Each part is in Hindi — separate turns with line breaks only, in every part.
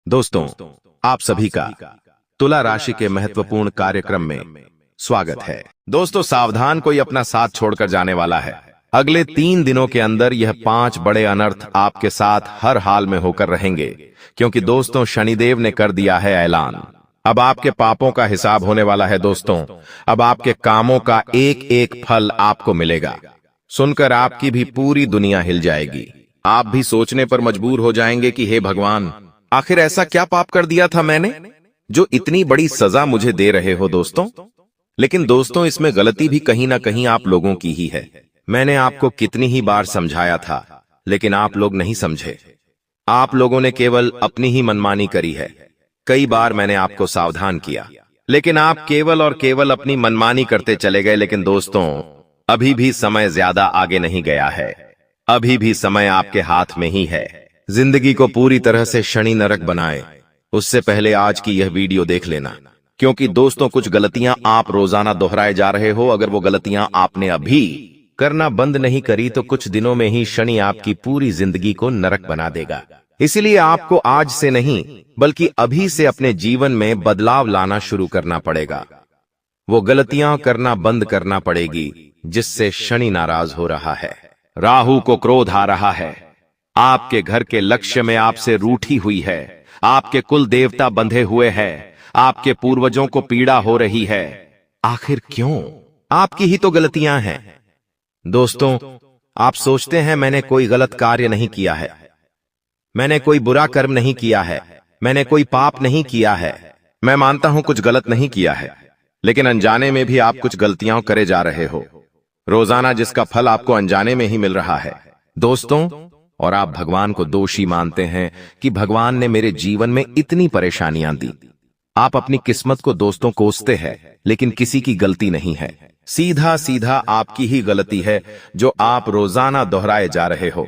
दोस्तों, आप सभी का तुला राशि के महत्वपूर्ण कार्यक्रम में स्वागत है। दोस्तों, सावधान, कोई अपना साथ छोड़कर जाने वाला है। अगले 3 दिनों के अंदर यह 5 बड़े अनर्थ आपके साथ हर हाल में होकर रहेंगे, क्योंकि दोस्तों शनिदेव ने कर दिया है ऐलान। अब आपके पापों का हिसाब होने वाला है। दोस्तों, अब आपके कामों का एक एक फल आपको मिलेगा। सुनकर आपकी भी पूरी दुनिया हिल जाएगी। आप भी सोचने पर मजबूर हो जाएंगे कि हे भगवान, आखिर ऐसा क्या पाप कर दिया था मैंने, जो इतनी बड़ी सजा मुझे दे रहे हो। लेकिन दोस्तों, इसमें गलती भी कहीं ना कहीं आप लोगों की ही है। मैंने आपको कितनी ही बार समझाया था, लेकिन आप लोग नहीं समझे। आप लोगों ने केवल अपनी ही मनमानी करी है। कई बार मैंने आपको सावधान किया, लेकिन आप केवल और केवल अपनी मनमानी करते चले गए। लेकिन दोस्तों, अभी भी समय ज्यादा आगे नहीं गया है। अभी भी समय आपके हाथ में ही है। जिंदगी को पूरी तरह से शनि नरक बनाए, उससे पहले आज की यह वीडियो देख लेना, क्योंकि दोस्तों कुछ गलतियां आप रोजाना दोहराए जा रहे हो। अगर वो गलतियां आपने अभी करना बंद नहीं करी तो कुछ दिनों में ही शनि आपकी पूरी जिंदगी को नरक बना देगा। इसलिए आपको आज से नहीं, बल्कि अभी से अपने जीवन में बदलाव लाना शुरू करना पड़ेगा। वो गलतियां करना बंद करना पड़ेगी जिससे शनि नाराज हो रहा है, राहु को क्रोध आ रहा है, आपके घर के लक्ष्य में आपसे रूठी हुई है, आपके कुल देवता बंधे हुए हैं, आपके पूर्वजों को पीड़ा हो रही है। आखिर क्यों? आपकी ही तो गलतियां हैं। दोस्तों, आप सोचते हैं मैंने कोई गलत कार्य नहीं किया है, मैंने कोई बुरा कर्म नहीं किया है, मैंने कोई पाप नहीं किया है। मैं मानता हूं कुछ गलत नहीं किया है, लेकिन अनजाने में भी आप कुछ गलतियां करे जा रहे हो रोजाना, जिसका फल आपको अनजाने में ही मिल रहा है। दोस्तों, और आप भगवान को दोषी मानते हैं कि भगवान ने मेरे जीवन में इतनी परेशानियां दी। आप अपनी किस्मत को दोस्तों कोसते हैं, लेकिन किसी की गलती नहीं है। सीधा सीधा आपकी ही गलती है जो आप रोजाना दोहराए जा रहे हो।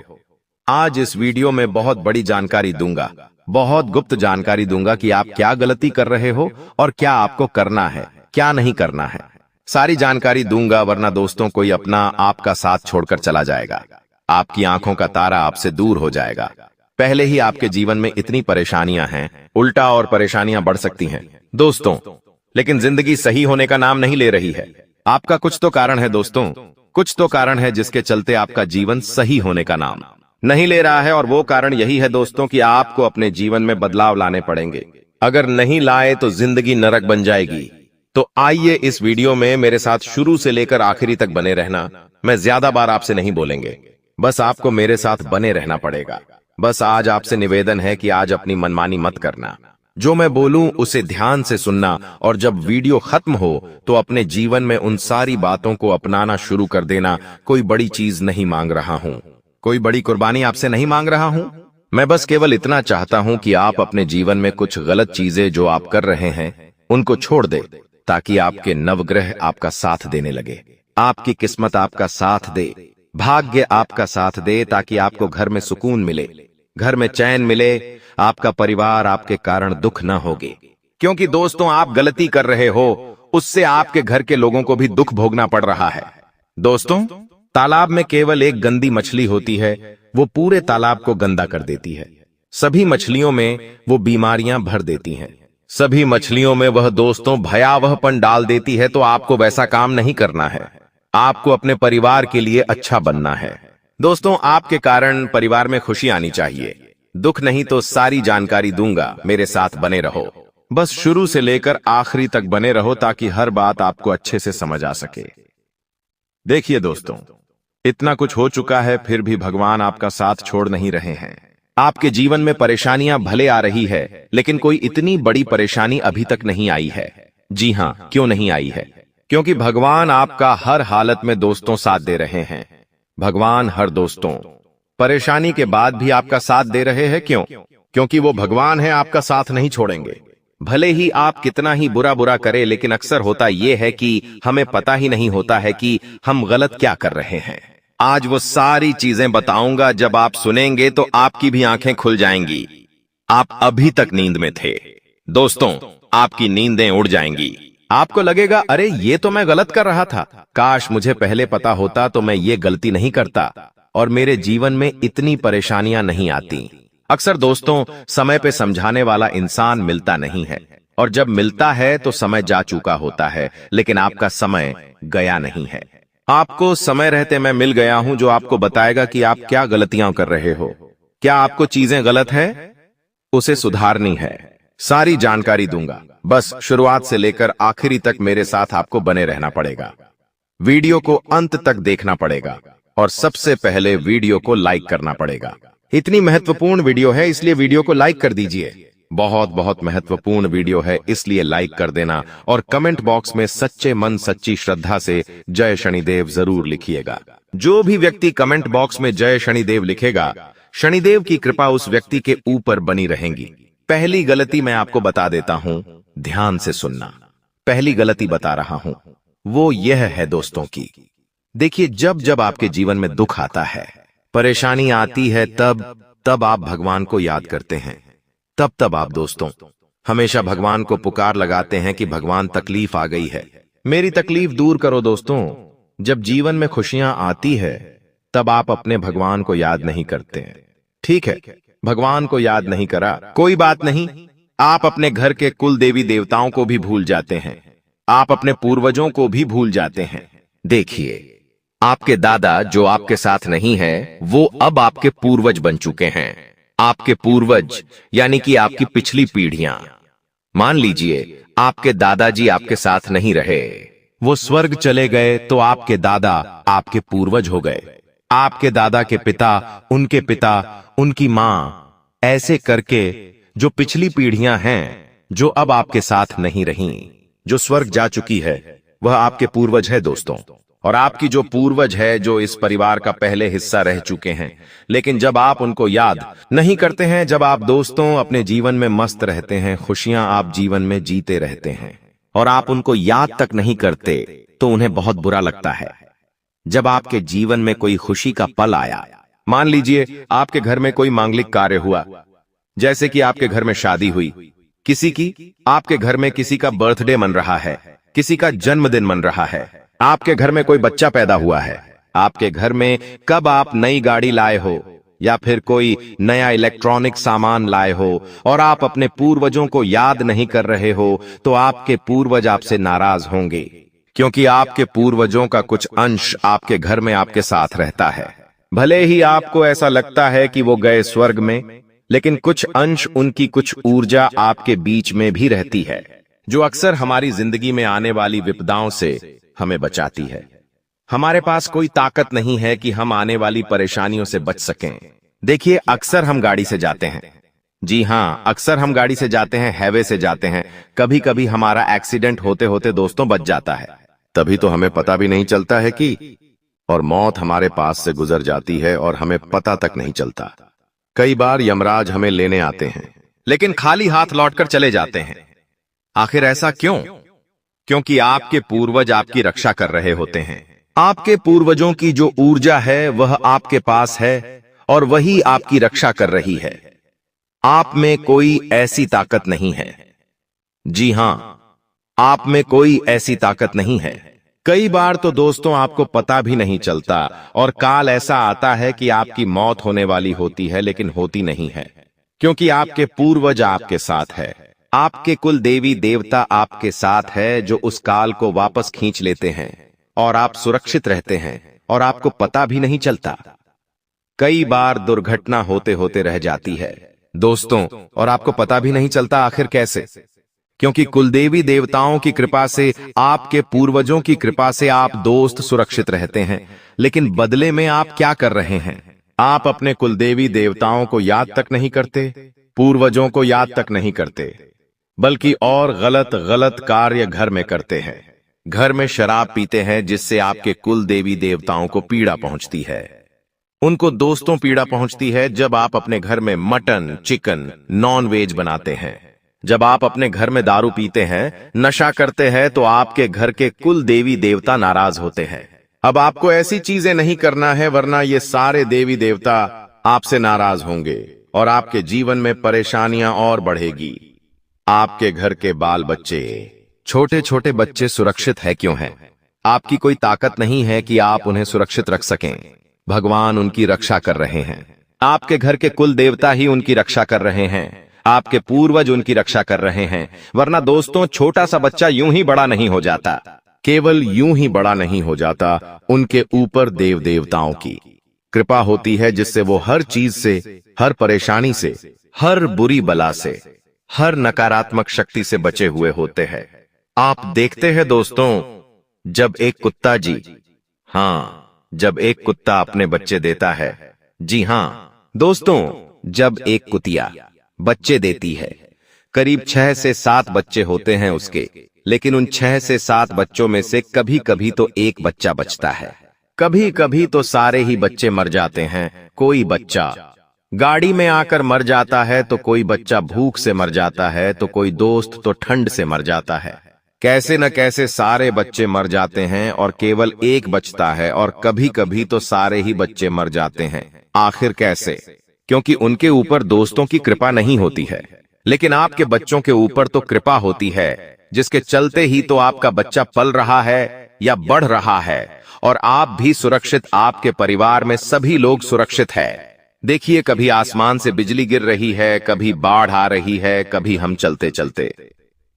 आज इस वीडियो में बहुत बड़ी जानकारी दूंगा, बहुत गुप्त जानकारी दूंगा कि आप क्या गलती कर रहे हो और क्या आपको करना है, क्या नहीं करना है। सारी जानकारी दूंगा, वरना दोस्तों कोई अपना आपका साथ छोड़कर चला जाएगा। आपकी आंखों का तारा आपसे दूर हो जाएगा। पहले ही आपके जीवन में इतनी परेशानियां हैं, उल्टा और परेशानियां बढ़ सकती हैं दोस्तों। लेकिन जिंदगी सही होने का नाम नहीं ले रही है। आपका कुछ तो कारण है दोस्तों, कुछ तो कारण है जिसके चलते आपका जीवन सही होने का नाम नहीं ले रहा है। और वो कारण यही है दोस्तों कि आपको अपने जीवन में बदलाव लाने पड़ेंगे। अगर नहीं लाए तो जिंदगी नरक बन जाएगी। तो आइए इस वीडियो में मेरे साथ शुरू से लेकर आखिरी तक बने रहना। मैं ज्यादा बार आपसे नहीं बोलेंगे, बस आपको मेरे साथ बने रहना पड़ेगा। बस आज आपसे निवेदन है कि आज अपनी मनमानी मत करना। जो मैं बोलूं उसे ध्यान से सुनना, और जब वीडियो खत्म हो तो अपने जीवन में उन सारी बातों को अपनाना शुरू कर देना। कोई बड़ी चीज नहीं मांग रहा हूं, कोई बड़ी कुर्बानी आपसे नहीं मांग रहा हूं। मैं बस केवल इतना चाहता हूं कि आप अपने जीवन में कुछ गलत चीजें जो आप कर रहे हैं उनको छोड़ दे, ताकि आपके नवग्रह आपका साथ देने लगे, आपकी किस्मत आपका साथ दे, भाग्य आपका साथ दे, ताकि आपको घर में सुकून मिले, घर में चैन मिले, आपका परिवार आपके कारण दुख न होगे। क्योंकि दोस्तों, आप गलती कर रहे हो, उससे आपके घर के लोगों को भी दुख भोगना पड़ रहा है। दोस्तों, तालाब में केवल एक गंदी मछली होती है, वो पूरे तालाब को गंदा कर देती है। सभी मछलियों में वो बीमारियां भर देती हैं, सभी मछलियों में वह दोस्तों भयावहपन डाल देती है। तो आपको वैसा काम नहीं करना है। आपको अपने परिवार के लिए अच्छा बनना है। दोस्तों, आपके कारण परिवार में खुशी आनी चाहिए, दुख नहीं। तो सारी जानकारी दूंगा, मेरे साथ बने रहो। बस शुरू से लेकर आखिरी तक बने रहो, ताकि हर बात आपको अच्छे से समझ आ सके। देखिए दोस्तों, इतना कुछ हो चुका है, फिर भी भगवान आपका साथ छोड़ नहीं रहे हैं। आपके जीवन में परेशानियां भले आ रही है, लेकिन कोई इतनी बड़ी परेशानी अभी तक नहीं आई है। जी हां, क्यों नहीं आई है? क्योंकि भगवान आपका हर हालत में दोस्तों साथ दे रहे हैं। भगवान हर दोस्तों परेशानी के बाद भी आपका साथ दे रहे हैं। क्यों? क्योंकि वो भगवान है, आपका साथ नहीं छोड़ेंगे। भले ही आप कितना ही बुरा बुरा करें, लेकिन अक्सर होता यह है कि हमें पता ही नहीं होता है कि हम गलत क्या कर रहे हैं। आज वो सारी चीजें बताऊंगा, जब आप सुनेंगे तो आपकी भी आंखें खुल जाएंगी। आप अभी तक नींद में थे दोस्तों, आपकी नींदें उड़ जाएंगी। आपको लगेगा, अरे ये तो मैं गलत कर रहा था, काश मुझे पहले पता होता तो मैं ये गलती नहीं करता और मेरे जीवन में इतनी परेशानियां नहीं आती। अक्सर दोस्तों, समय पे समझाने वाला इंसान मिलता नहीं है, और जब मिलता है तो समय जा चुका होता है, लेकिन आपका समय गया नहीं है। आपको समय रहते मैं मिल गया हूं जो आपको बताएगा कि आप क्या गलतियां कर रहे हो, क्या आपको चीजें गलत है, उसे सुधारनी है। सारी जानकारी दूंगा, बस शुरुआत से लेकर आखिरी तक मेरे साथ आपको बने रहना पड़ेगा। वीडियो को अंत तक देखना पड़ेगा, और सबसे पहले वीडियो को लाइक करना पड़ेगा। इतनी महत्वपूर्ण वीडियो है, इसलिए वीडियो को लाइक कर दीजिए। बहुत बहुत महत्वपूर्ण वीडियो है, इसलिए लाइक कर देना, और कमेंट बॉक्स में सच्चे मन सच्ची श्रद्धा से जय शनिदेव जरूर लिखिएगा। जो भी व्यक्ति कमेंट बॉक्स में जय शनिदेव लिखेगा, शनिदेव की कृपा उस व्यक्ति के ऊपर बनी रहेगी। पहली गलती मैं आपको बता देता हूं, ध्यान से सुनना। पहली गलती बता रहा हूं, वो यह है दोस्तों की, देखिए, जब जब आपके जीवन में दुख आता है, परेशानी आती है, तब आप भगवान को याद करते हैं। तब आप दोस्तों हमेशा भगवान को पुकार लगाते हैं कि भगवान, तकलीफ आ गई है, मेरी तकलीफ दूर करो। दोस्तों, जब जीवन में खुशियां आती है, तब आप अपने भगवान को याद नहीं करते हैं। ठीक है, भगवान को याद नहीं करा, कोई बात नहीं, आप अपने घर के कुल देवी देवताओं को भी भूल जाते हैं, आप अपने पूर्वजों को भी भूल जाते हैं। देखिए, आपके दादा जो आपके साथ नहीं है, वो अब आपके पूर्वज बन चुके हैं। आपके पूर्वज यानी कि आपकी पिछली पीढ़ियां। मान लीजिए आपके दादाजी आपके साथ नहीं रहे, वो स्वर्ग चले गए, तो आपके दादा आपके पूर्वज हो गए। आपके दादा के पिता, उनके पिता, उनकी मां, ऐसे करके जो पिछली पीढ़ियां हैं, जो अब आपके साथ नहीं रहीं, जो स्वर्ग जा चुकी है, वह आपके पूर्वज है दोस्तों। और आपकी जो पूर्वज है, जो इस परिवार का पहले हिस्सा रह चुके हैं, लेकिन जब आप उनको याद नहीं करते हैं, जब आप दोस्तों अपने जीवन में मस्त रहते हैं, खुशियां आप जीवन में जीते रहते हैं, और आप उनको याद तक नहीं करते, तो उन्हें बहुत बुरा लगता है। जब आपके जीवन में कोई खुशी का पल आया, मान लीजिए आपके घर में कोई मांगलिक कार्य हुआ, जैसे कि आपके घर में शादी हुई किसी की, आपके घर में किसी का बर्थडे मन रहा है, किसी का जन्मदिन मन रहा है, आपके घर में कोई बच्चा पैदा हुआ है, आपके घर में कब आप नई गाड़ी लाए हो, या फिर कोई नया इलेक्ट्रॉनिक सामान लाए हो, और आप अपने पूर्वजों को याद नहीं कर रहे हो, तो आपके पूर्वज आपसे नाराज होंगे, क्योंकि आपके पूर्वजों का कुछ अंश आपके घर में आपके साथ रहता है। भले ही आपको ऐसा लगता है कि वो गए स्वर्ग में, लेकिन कुछ अंश, उनकी कुछ ऊर्जा आपके बीच में भी रहती है, जो अक्सर हमारी जिंदगी में आने वाली विपदाओं से हमें बचाती है। हमारे पास कोई ताकत नहीं है कि हम आने वाली परेशानियों से बच सकें। देखिए, अक्सर हम गाड़ी से जाते हैं, जी हां, अक्सर हम गाड़ी से जाते हैं, हाईवे से जाते हैं, कभी कभी हमारा एक्सीडेंट होते होते दोस्तों बच जाता है, तभी तो हमें पता भी नहीं चलता है कि, और मौत हमारे पास से गुजर जाती है और हमें पता तक नहीं चलता। कई बार यमराज हमें लेने आते हैं, लेकिन खाली हाथ लौटकर चले जाते हैं। आखिर ऐसा क्यों? क्योंकि आपके पूर्वज आपकी रक्षा कर रहे होते हैं। आपके पूर्वजों की जो ऊर्जा है वह आपके पास है, और वही आपकी रक्षा कर रही है। आप में कोई ऐसी ताकत नहीं है, जी हां, आप में कोई ऐसी ताकत नहीं है। कई बार तो दोस्तों आपको पता भी नहीं चलता, और काल ऐसा आता है कि आपकी मौत होने वाली होती है, लेकिन होती नहीं है, क्योंकि आपके पूर्वज आपके साथ है, आपके कुल देवी देवता आपके साथ है, जो उस काल को वापस खींच लेते हैं, और आप सुरक्षित रहते हैं, और आपको पता भी नहीं चलता। कई बार दुर्घटना होते होते रह जाती है दोस्तों, और आपको पता भी नहीं चलता आखिर कैसे, क्योंकि कुलदेवी देवताओं की कृपा से, आपके पूर्वजों की कृपा से आप दोस्त सुरक्षित रहते हैं। लेकिन बदले में आप क्या कर रहे हैं? आप अपने कुलदेवी देवताओं को याद तक नहीं करते, पूर्वजों को याद तक नहीं करते, बल्कि और गलत गलत कार्य घर में करते हैं। घर में शराब पीते हैं, जिससे आपके कुल देवी देवताओं को पीड़ा पहुंचती है। उनको दोस्तों पीड़ा पहुंचती है जब आप अपने घर में मटन, चिकन, नॉन वेज बनाते हैं। जब आप अपने घर में दारू पीते हैं, नशा करते हैं, तो आपके घर के कुल देवी देवता नाराज होते हैं। अब आपको ऐसी चीजें नहीं करना है, वरना ये सारे देवी देवता आपसे नाराज होंगे और आपके जीवन में परेशानियां और बढ़ेगी। आपके घर के बाल बच्चे, छोटे छोटे बच्चे सुरक्षित है क्यों हैं? आपकी कोई ताकत नहीं है कि आप उन्हें सुरक्षित रख सकें। भगवान उनकी रक्षा कर रहे हैं। आपके घर के कुल देवता ही उनकी रक्षा कर रहे हैं, आपके पूर्वज उनकी रक्षा कर रहे हैं। वरना दोस्तों, छोटा सा बच्चा यूं ही बड़ा नहीं हो जाता, केवल यूं ही बड़ा नहीं हो जाता, उनके ऊपर देव देवताओं की कृपा होती है, जिससे वो हर चीज से, हर परेशानी से, हर बुरी बला से, हर नकारात्मक शक्ति से बचे हुए होते हैं। आप देखते हैं दोस्तों, जब एक कुत्ता जब एक कुत्ता अपने बच्चे देता है, जी हां दोस्तों, जब एक कुतिया बच्चे देती है, करीब 6 से 7 बच्चे होते हैं उसके, लेकिन उन 6 से 7 बच्चों में से कभी कभी तो एक बच्चा बचता है, कभी कभी तो सारे ही बच्चे मर जाते हैं। कोई बच्चा गाड़ी में आकर मर जाता है, तो कोई बच्चा भूख से मर जाता है, तो कोई दोस्त तो ठंड से मर जाता है। कैसे न कैसे सारे बच्चे मर जाते हैं और केवल एक बचता है, और कभी कभी तो सारे ही बच्चे मर जाते हैं। आखिर कैसे? क्योंकि उनके ऊपर दोस्तों की कृपा नहीं होती है, लेकिन आपके बच्चों के ऊपर तो कृपा होती है, जिसके चलते ही तो आपका बच्चा पल रहा है या बढ़ रहा है, और आप भी सुरक्षित, आपके परिवार में सभी लोग सुरक्षित है। देखिए, कभी आसमान से बिजली गिर रही है, कभी बाढ़ आ रही है, कभी हम चलते चलते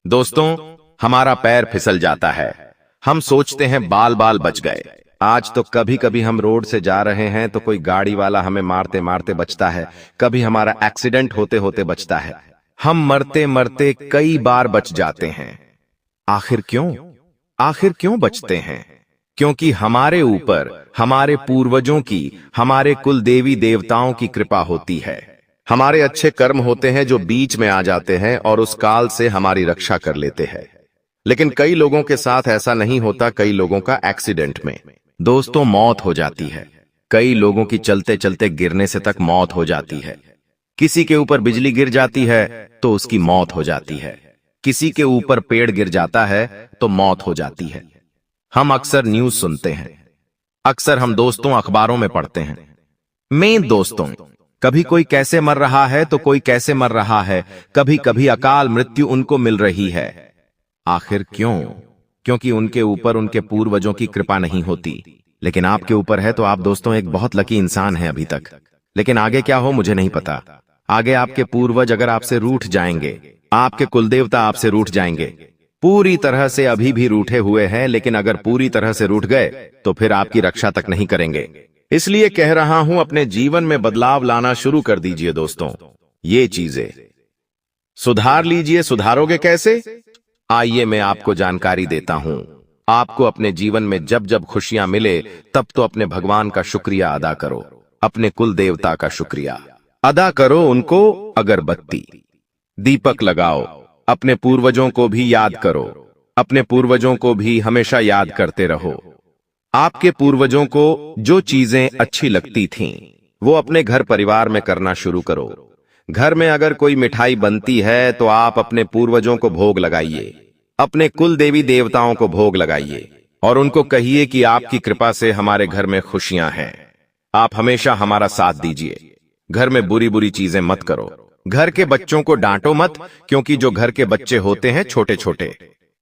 दोस्तों हमारा पैर फिसल जाता है, हम सोचते हैं बाल बाल बच गए। आज तो कभी कभी हम रोड से जा रहे हैं तो कोई गाड़ी वाला हमें मारते मारते बचता है, कभी हमारा एक्सीडेंट होते होते बचता है। हम मरते मरते कई बार बच जाते हैं। आखिर क्यों बचते हैं? क्योंकि हमारे ऊपर हमारे पूर्वजों की, हमारे कुल देवी देवताओं की कृपा होती है। हमारे अच्छे कर्म होते हैं जो बीच में आ जाते हैं और उस काल से हमारी रक्षा कर लेते हैं। लेकिन कई लोगों के साथ ऐसा नहीं होता, कई लोगों का एक्सीडेंट में दोस्तों मौत हो जाती है, कई लोगों की चलते चलते गिरने से तक मौत हो जाती है। किसी के ऊपर बिजली गिर जाती है तो उसकी मौत हो जाती है, किसी के ऊपर पेड़ गिर जाता है तो मौत हो जाती है। हम अक्सर न्यूज सुनते हैं, अक्सर हम दोस्तों अखबारों में पढ़ते हैं। मैं दोस्तों, कभी कोई कैसे मर रहा है तो कोई कैसे मर रहा है, कभी कभी अकाल मृत्यु उनको मिल रही है। आखिर क्यों? क्योंकि उनके ऊपर उनके पूर्वजों की कृपा नहीं होती। लेकिन आपके ऊपर है तो आप दोस्तों एक बहुत लकी इंसान हैं अभी तक। लेकिन आगे क्या हो मुझे नहीं पता। आगे आपके पूर्वज अगर आपसे रूठ जाएंगे, आपके कुलदेवता आपसे रूठ जाएंगे, पूरी तरह से अभी भी रूठे हुए हैं, लेकिन अगर पूरी तरह से रूठ गए तो फिर आपकी रक्षा तक नहीं करेंगे। इसलिए कह रहा हूं, अपने जीवन में बदलाव लाना शुरू कर दीजिए दोस्तों। ये चीजें सुधार लीजिए। सुधारोगे कैसे? आइए मैं आपको जानकारी देता हूं। आपको अपने जीवन में जब जब खुशियां मिले तब तो अपने भगवान का शुक्रिया अदा करो, अपने कुल देवता का शुक्रिया अदा करो। उनको अगरबत्ती दीपक लगाओ, अपने पूर्वजों को भी याद करो, अपने पूर्वजों को भी हमेशा याद करते रहो। आपके पूर्वजों को जो चीजें अच्छी लगती थीं वो अपने घर परिवार में करना शुरू करो। घर में अगर कोई मिठाई बनती है तो आप अपने पूर्वजों को भोग लगाइए, अपने कुल देवी देवताओं को भोग लगाइए और उनको कहिए कि आपकी कृपा से हमारे घर में खुशियां हैं। आप हमेशा हमारा साथ दीजिए। घर में बुरी बुरी चीजें मत करो। घर के बच्चों को डांटो मत, क्योंकि जो घर के बच्चे होते हैं छोटे छोटे,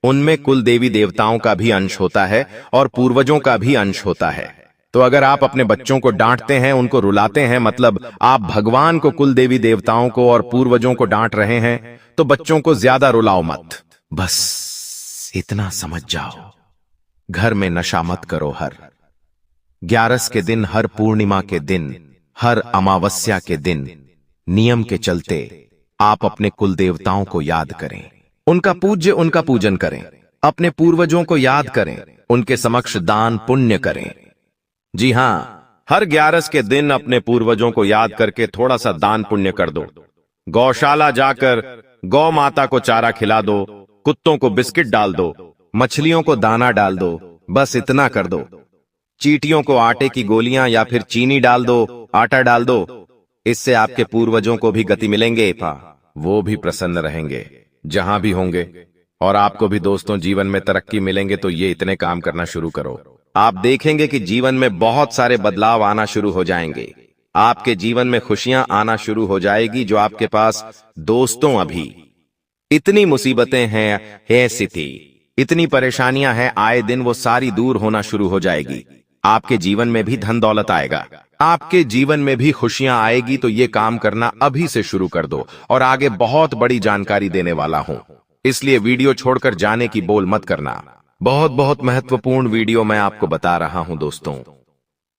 उनमें कुल देवी देवताओं का भी अंश होता है और पूर्वजों का भी अंश होता है। तो अगर आप अपने बच्चों को डांटते हैं, उनको रुलाते हैं, मतलब आप भगवान को, कुल देवी देवताओं को और पूर्वजों को डांट रहे हैं, तो बच्चों को ज्यादा रुलाओ मत। बस इतना समझ जाओ। घर में नशा मत करो। हर 11 के दिन, हर पूर्णिमा के दिन, हर अमावस्या के दिन नियम के चलते आप अपने कुल देवताओं को याद करें, उनका पूजन करें, अपने पूर्वजों को याद करें, उनके समक्ष दान पुण्य करें। जी हां, हर 11 के दिन अपने पूर्वजों को याद करके थोड़ा सा दान पुण्य कर दो। गौशाला जाकर गौ माता को चारा खिला दो, कुत्तों को बिस्किट डाल दो, मछलियों को दाना डाल दो। बस इतना कर दो। चींटियों को आटे की गोलियां या फिर चीनी डाल दो, आटा डाल दो। इससे आपके पूर्वजों को भी गति मिलेंगे, वो भी प्रसन्न रहेंगे जहां भी होंगे, और आपको भी दोस्तों जीवन में तरक्की मिलेंगे। तो ये इतने काम करना शुरू करो, आप देखेंगे कि जीवन में बहुत सारे बदलाव आना शुरू हो जाएंगे। आपके जीवन में खुशियां आना शुरू हो जाएगी। जो आपके पास दोस्तों अभी इतनी मुसीबतें हैं, ऐसी थी, इतनी परेशानियां हैं, आए दिन वो सारी दूर होना शुरू हो जाएगी। आपके जीवन में भी धन दौलत आएगा। आपके जीवन में भी खुशियां आएगी, तो ये काम करना अभी से शुरू कर दो और आगे बहुत बड़ी जानकारी देने वाला हूं, इसलिए वीडियो छोड़कर जाने की बोल मत करना। बहुत बहुत महत्वपूर्ण वीडियो मैं आपको बता रहा हूं दोस्तों,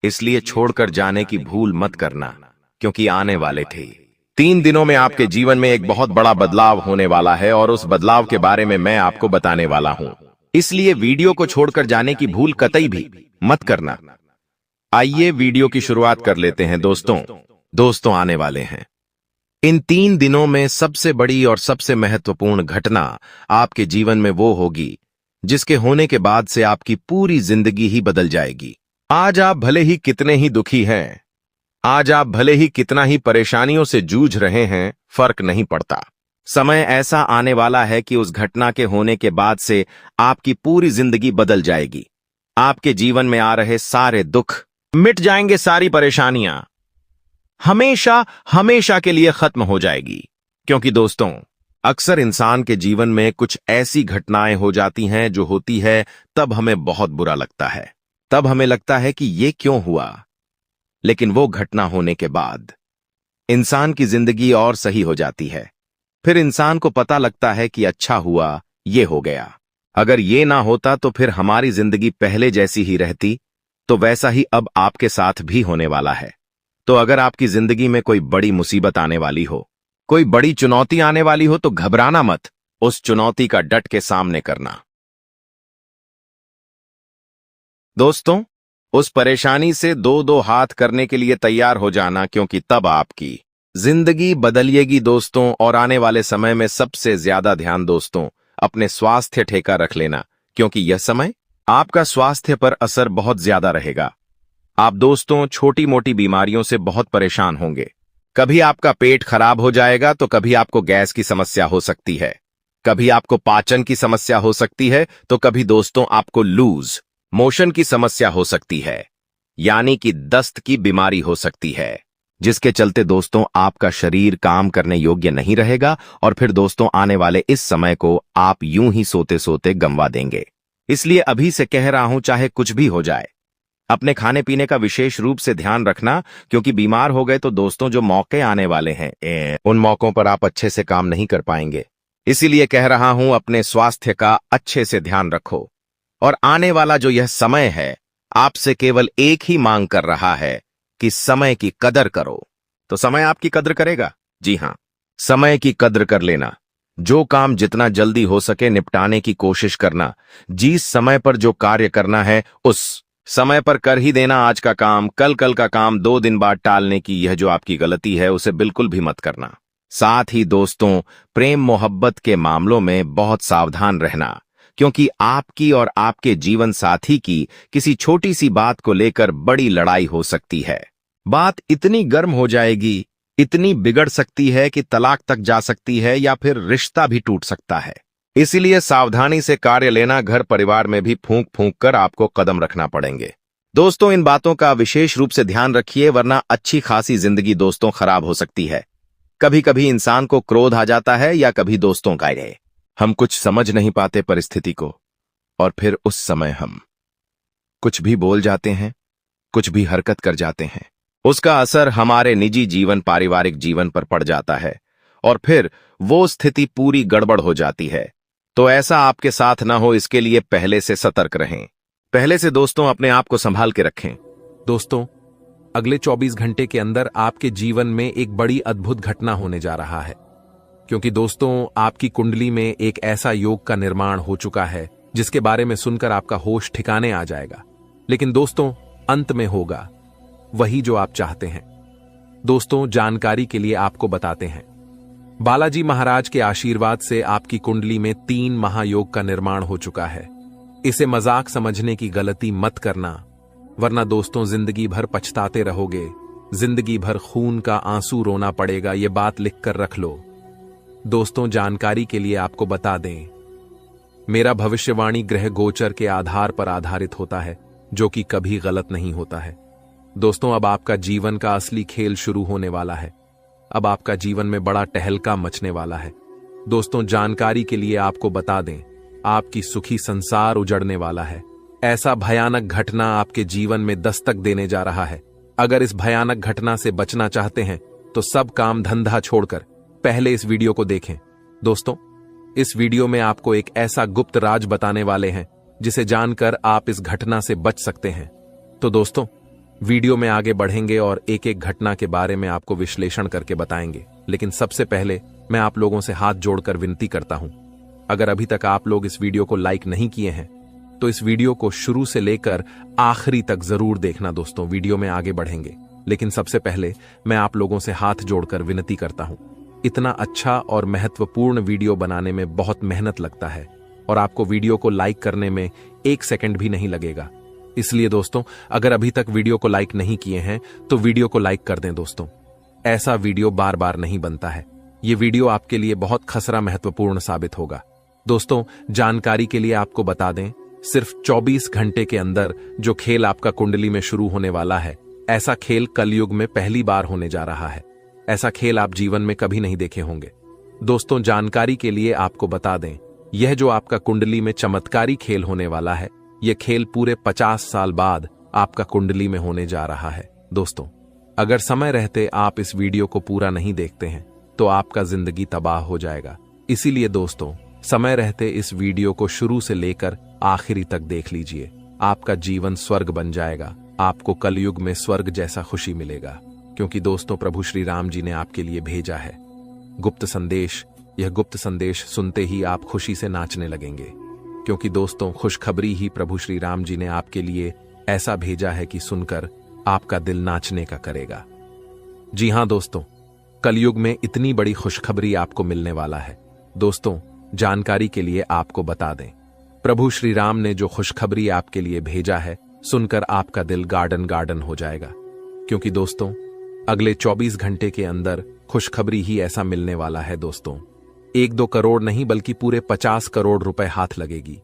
इसलिए छोड़कर जाने की भूल मत करना, क्योंकि आने वाले थे 3 दिनों में आपके जीवन में एक बहुत बड़ा बदलाव होने वाला है और उस बदलाव के बारे में मैं आपको बताने वाला हूं, इसलिए वीडियो को छोड़कर जाने की भूल कतई भी मत करना। आइए वीडियो की शुरुआत कर लेते हैं दोस्तों आने वाले हैं इन 3 दिनों में सबसे बड़ी और सबसे महत्वपूर्ण घटना आपके जीवन में वो होगी जिसके होने के बाद से आपकी पूरी जिंदगी ही बदल जाएगी। आज आप भले ही कितने ही दुखी हैं, आज आप भले ही कितना ही परेशानियों से जूझ रहे हैं, फर्क नहीं पड़ता। समय ऐसा आने वाला है कि उस घटना के होने के बाद से आपकी पूरी जिंदगी बदल जाएगी। आपके जीवन में आ रहे सारे दुख मिट जाएंगे, सारी परेशानियां हमेशा हमेशा के लिए खत्म हो जाएगी। क्योंकि दोस्तों, अक्सर इंसान के जीवन में कुछ ऐसी घटनाएं हो जाती हैं जो होती है तब हमें बहुत बुरा लगता है, तब हमें लगता है कि ये क्यों हुआ, लेकिन वो घटना होने के बाद इंसान की जिंदगी और सही हो जाती है। फिर इंसान को पता लगता है कि अच्छा हुआ ये हो गया, अगर ये ना होता तो फिर हमारी जिंदगी पहले जैसी ही रहती, तो वैसा ही अब आपके साथ भी होने वाला है। तो अगर आपकी जिंदगी में कोई बड़ी मुसीबत आने वाली हो, कोई बड़ी चुनौती आने वाली हो, तो घबराना मत, उस चुनौती का डट के सामने करना। दोस्तों, उस परेशानी से दो हाथ करने के लिए तैयार हो जाना, क्योंकि तब आपकी जिंदगी बदलिएगी दोस्तों। और आने वाले समय में सबसे ज्यादा ध्यान दोस्तों अपने स्वास्थ्य ठेका रख लेना, क्योंकि यह समय आपका स्वास्थ्य पर असर बहुत ज्यादा रहेगा। आप दोस्तों छोटी मोटी बीमारियों से बहुत परेशान होंगे, कभी आपका पेट खराब हो जाएगा, तो कभी आपको गैस की समस्या हो सकती है, कभी आपको पाचन की समस्या हो सकती है, तो कभी दोस्तों आपको लूज मोशन की समस्या हो सकती है, यानी कि दस्त की बीमारी हो सकती है, जिसके चलते दोस्तों आपका शरीर काम करने योग्य नहीं रहेगा और फिर दोस्तों आने वाले इस समय को आप यूं ही सोते सोते गंवा देंगे। इसलिए अभी से कह रहा हूं, चाहे कुछ भी हो जाए, अपने खाने पीने का विशेष रूप से ध्यान रखना, क्योंकि बीमार हो गए तो दोस्तों जो मौके आने वाले हैं उन मौकों पर आप अच्छे से काम नहीं कर पाएंगे। इसीलिए कह रहा हूं, अपने स्वास्थ्य का अच्छे से ध्यान रखो। और आने वाला जो यह समय है आपसे केवल एक ही मांग कर रहा है कि समय की कदर करो। तो समय आपकी कदर करेगा? जी हां, समय की कदर कर लेना, जो काम जितना जल्दी हो सके निपटाने की कोशिश करना, जिस समय पर जो कार्य करना है उस समय पर कर ही देना। आज का काम कल का काम 2 दिन बाद टालने की यह जो आपकी गलती है उसे बिल्कुल भी मत करना। साथ ही दोस्तों प्रेम मोहब्बत के मामलों में बहुत सावधान रहना, क्योंकि आपकी और आपके जीवन साथी की किसी छोटी सी बात को लेकर बड़ी लड़ाई हो सकती है। बात इतनी गर्म हो जाएगी, इतनी बिगड़ सकती है कि तलाक तक जा सकती है या फिर रिश्ता भी टूट सकता है। इसीलिए सावधानी से कार्य लेना, घर परिवार में भी फूंक फूंक कर आपको कदम रखना पड़ेंगे। दोस्तों इन बातों का विशेष रूप से ध्यान रखिए, वरना अच्छी खासी जिंदगी दोस्तों खराब हो सकती है। कभी कभी इंसान को क्रोध आ जाता है या कभी दोस्तों का हम कुछ समझ नहीं पाते परिस्थिति को, और फिर उस समय हम कुछ भी बोल जाते हैं, कुछ भी हरकत कर जाते हैं। उसका असर हमारे निजी जीवन, पारिवारिक जीवन पर पड़ जाता है और फिर वो स्थिति पूरी गड़बड़ हो जाती है। तो ऐसा आपके साथ ना हो, इसके लिए पहले से सतर्क रहें, पहले से दोस्तों अपने आप को संभाल के रखें।
दोस्तों अगले 24 घंटे के अंदर आपके जीवन में एक बड़ी अद्भुत घटना होने जा रहा है, क्योंकि दोस्तों आपकी कुंडली में एक ऐसा योग का निर्माण हो चुका है जिसके बारे में सुनकर आपका होश ठिकाने आ जाएगा। लेकिन दोस्तों अंत में होगा वही जो आप चाहते हैं। दोस्तों जानकारी के लिए आपको बताते हैं, बालाजी महाराज के आशीर्वाद से आपकी कुंडली में 3 महायोग का निर्माण हो चुका है। इसे मजाक समझने की गलती मत करना, वरना दोस्तों जिंदगी भर पछताते रहोगे, जिंदगी भर खून का आंसू रोना पड़ेगा। ये बात लिखकर रख लो। दोस्तों जानकारी के लिए आपको बता दें, मेरा भविष्यवाणी ग्रह गोचर के आधार पर आधारित होता है, जो कि कभी गलत नहीं होता है। दोस्तों अब आपका जीवन का असली खेल शुरू होने वाला है। अब आपका जीवन में बड़ा टहलका मचने वाला है। दोस्तों जानकारी के लिए आपको बता दें, आपकी सुखी संसार उजड़ने वाला है। ऐसा भयानक घटना आपके जीवन में दस्तक देने जा रहा है। अगर इस भयानक घटना से बचना चाहते हैं तो सब काम धंधा छोड़कर पहले इस वीडियो को देखें। दोस्तों, इस वीडियो में आपको एक ऐसा गुप्त राज बताने वाले हैं जिसे जानकर आप इस घटना से बच सकते हैं। तो दोस्तों, वीडियो में आगे बढ़ेंगे और एक एक घटना के बारे में आपको विश्लेषण करके बताएंगे। लेकिन सबसे पहले मैं आप लोगों से हाथ जोड़कर विनती करता हूं, अगर अभी तक आप लोग इस वीडियो को लाइक नहीं किए हैं तो इस वीडियो को शुरू से लेकर आखिरी तक जरूर देखना। दोस्तों, वीडियो में आगे बढ़ेंगे, लेकिन सबसे पहले मैं आप लोगों से हाथ जोड़कर विनती करता हूं। इतना अच्छा और महत्वपूर्ण वीडियो बनाने में बहुत मेहनत लगता है और आपको वीडियो को लाइक करने में 1 सेकंड भी नहीं लगेगा। इसलिए दोस्तों, अगर अभी तक वीडियो को लाइक नहीं किए हैं तो वीडियो को लाइक कर दें। दोस्तों, ऐसा वीडियो बार बार नहीं बनता है। ये वीडियो आपके लिए बहुत खसरा महत्वपूर्ण साबित होगा। दोस्तों, जानकारी के लिए आपको बता दें, सिर्फ 24 घंटे के अंदर जो खेल आपका कुंडली में शुरू होने वाला है, ऐसा खेल कलयुग में पहली बार होने जा रहा है। ऐसा खेल आप जीवन में कभी नहीं देखे होंगे। दोस्तों, जानकारी के लिए आपको बता दें, यह जो आपका कुंडली में चमत्कारी खेल होने वाला है, यह खेल पूरे 50 साल बाद आपका कुंडली में होने जा रहा है। दोस्तों, अगर समय रहते आप इस वीडियो को पूरा नहीं देखते हैं तो आपका जिंदगी तबाह हो जाएगा। इसीलिए दोस्तों, समय रहते इस वीडियो को शुरू से लेकर आखिरी तक देख लीजिए। आपका जीवन स्वर्ग बन जाएगा। आपको कलयुग में स्वर्ग जैसा खुशी मिलेगा, क्योंकि दोस्तों, प्रभु श्री राम जी ने आपके लिए भेजा है गुप्त संदेश। यह गुप्त संदेश सुनते ही आप खुशी से नाचने लगेंगे, क्योंकि दोस्तों, खुशखबरी ही प्रभु श्री राम जी ने आपके लिए ऐसा भेजा है कि सुनकर आपका दिल नाचने का करेगा। जी हां दोस्तों, कलयुग में इतनी बड़ी खुशखबरी आपको मिलने वाला है। दोस्तों, जानकारी के लिए आपको बता दें, प्रभु श्री राम ने जो खुशखबरी आपके लिए भेजा है, सुनकर आपका दिल गार्डन गार्डन हो जाएगा। क्योंकि दोस्तों, अगले 24 घंटे के अंदर खुशखबरी ही ऐसा मिलने वाला है। दोस्तों, 1-2 करोड़ नहीं बल्कि पूरे 50 करोड़ रुपए हाथ लगेगी।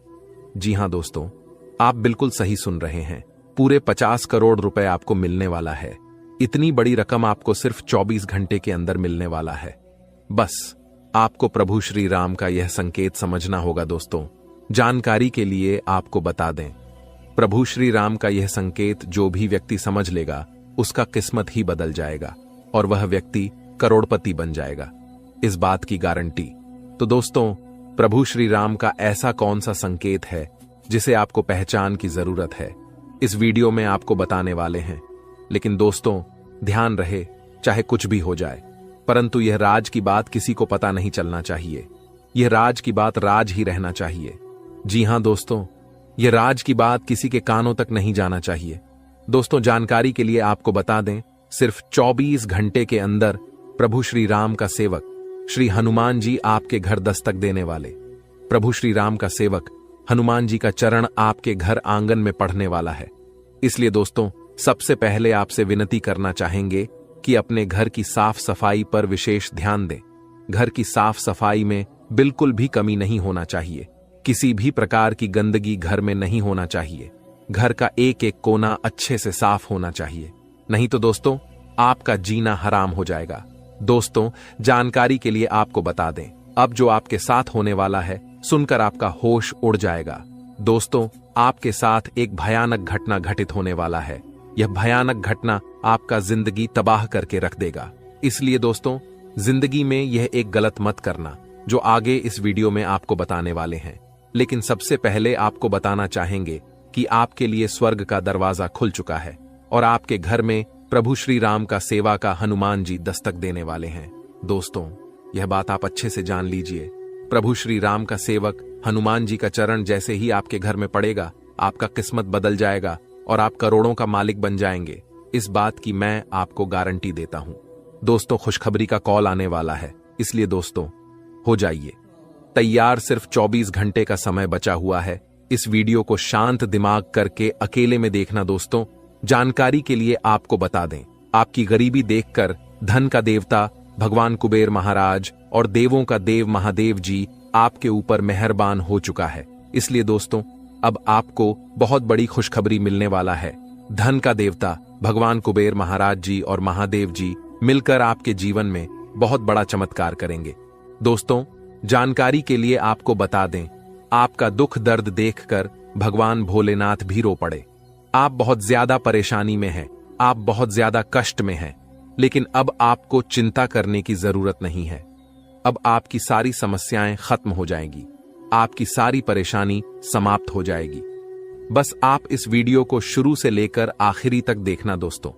जी हां दोस्तों, आप बिल्कुल सही सुन रहे हैं, पूरे 50 करोड़ रुपए आपको मिलने वाला है। इतनी बड़ी रकम आपको सिर्फ 24 घंटे के अंदर मिलने वाला है। बस आपको प्रभु श्री राम का यह संकेत समझना होगा। दोस्तों, जानकारी के लिए आपको बता दें, प्रभु श्री राम का यह संकेत जो भी व्यक्ति समझ लेगा, उसका किस्मत ही बदल जाएगा और वह व्यक्ति करोड़पति बन जाएगा, इस बात की गारंटी। तो दोस्तों, प्रभु श्री राम का ऐसा कौन सा संकेत है जिसे आपको पहचान की जरूरत है, इस वीडियो में आपको बताने वाले हैं। लेकिन दोस्तों, ध्यान रहे, चाहे कुछ भी हो जाए, परंतु यह राज की बात किसी को पता नहीं चलना चाहिए। यह राज की बात राज ही रहना चाहिए। जी हां दोस्तों, यह राज की बात किसी के कानों तक नहीं जाना चाहिए। दोस्तों, जानकारी के लिए आपको बता दें, सिर्फ 24 घंटे के अंदर प्रभु श्री राम का सेवक श्री हनुमान जी आपके घर दस्तक देने वाले। प्रभु श्री राम का सेवक हनुमान जी का चरण आपके घर आंगन में पढ़ने वाला है। इसलिए दोस्तों, सबसे पहले आपसे विनती करना चाहेंगे कि अपने घर की साफ सफाई पर विशेष ध्यान दें। घर की साफ सफाई में बिल्कुल भी कमी नहीं होना चाहिए। किसी भी प्रकार की गंदगी घर में नहीं होना चाहिए। घर का एक एक कोना अच्छे से साफ होना चाहिए, नहीं तो दोस्तों, आपका जीना हराम हो जाएगा। दोस्तों, जानकारी के लिए आपको बता दें, अब जो आपके साथ होने वाला है, सुनकर आपका होश उड़ जाएगा। दोस्तों, आपके साथ एक भयानक घटना घटित होने वाला है। यह भयानक घटना आपका जिंदगी तबाह करके रख देगा। इसलिए दोस्तों, जिंदगी में यह एक गलत मत करना, जो आगे इस वीडियो में आपको बताने वाले हैं। लेकिन सबसे पहले आपको बताना चाहेंगे कि आपके लिए स्वर्ग का दरवाजा खुल चुका है और आपके घर में प्रभु श्री राम का सेवा का हनुमान जी दस्तक देने वाले हैं। दोस्तों, यह बात आप अच्छे से जान लीजिए, प्रभु श्री राम का सेवक हनुमान जी का चरण जैसे ही आपके घर में पड़ेगा, आपका किस्मत बदल जाएगा और आप करोड़ों का मालिक बन जाएंगे। इस बात की मैं आपको गारंटी देता हूं। दोस्तों, खुशखबरी का कॉल आने वाला है, इसलिए दोस्तों, हो जाइए तैयार। सिर्फ 24 घंटे का समय बचा हुआ है। इस वीडियो को शांत दिमाग करके अकेले में देखना। दोस्तों, जानकारी के लिए आपको बता दें, आपकी गरीबी देखकर धन का देवता भगवान कुबेर महाराज और देवों का देव महादेव जी आपके ऊपर मेहरबान हो चुका है। इसलिए दोस्तों, अब आपको बहुत बड़ी खुशखबरी मिलने वाला है। धन का देवता भगवान कुबेर महाराज जी और महादेव जी मिलकर आपके जीवन में बहुत बड़ा चमत्कार करेंगे। दोस्तों, जानकारी के लिए आपको बता दें, आपका दुख दर्द देखकर भगवान भोलेनाथ भी रो पड़े। आप बहुत ज्यादा परेशानी में हैं, आप बहुत ज्यादा कष्ट में हैं, लेकिन अब आपको चिंता करने की जरूरत नहीं है। अब आपकी सारी समस्याएं खत्म हो जाएंगी, आपकी सारी परेशानी समाप्त हो जाएगी। बस आप इस वीडियो को शुरू से लेकर आखिरी तक देखना दोस्तों।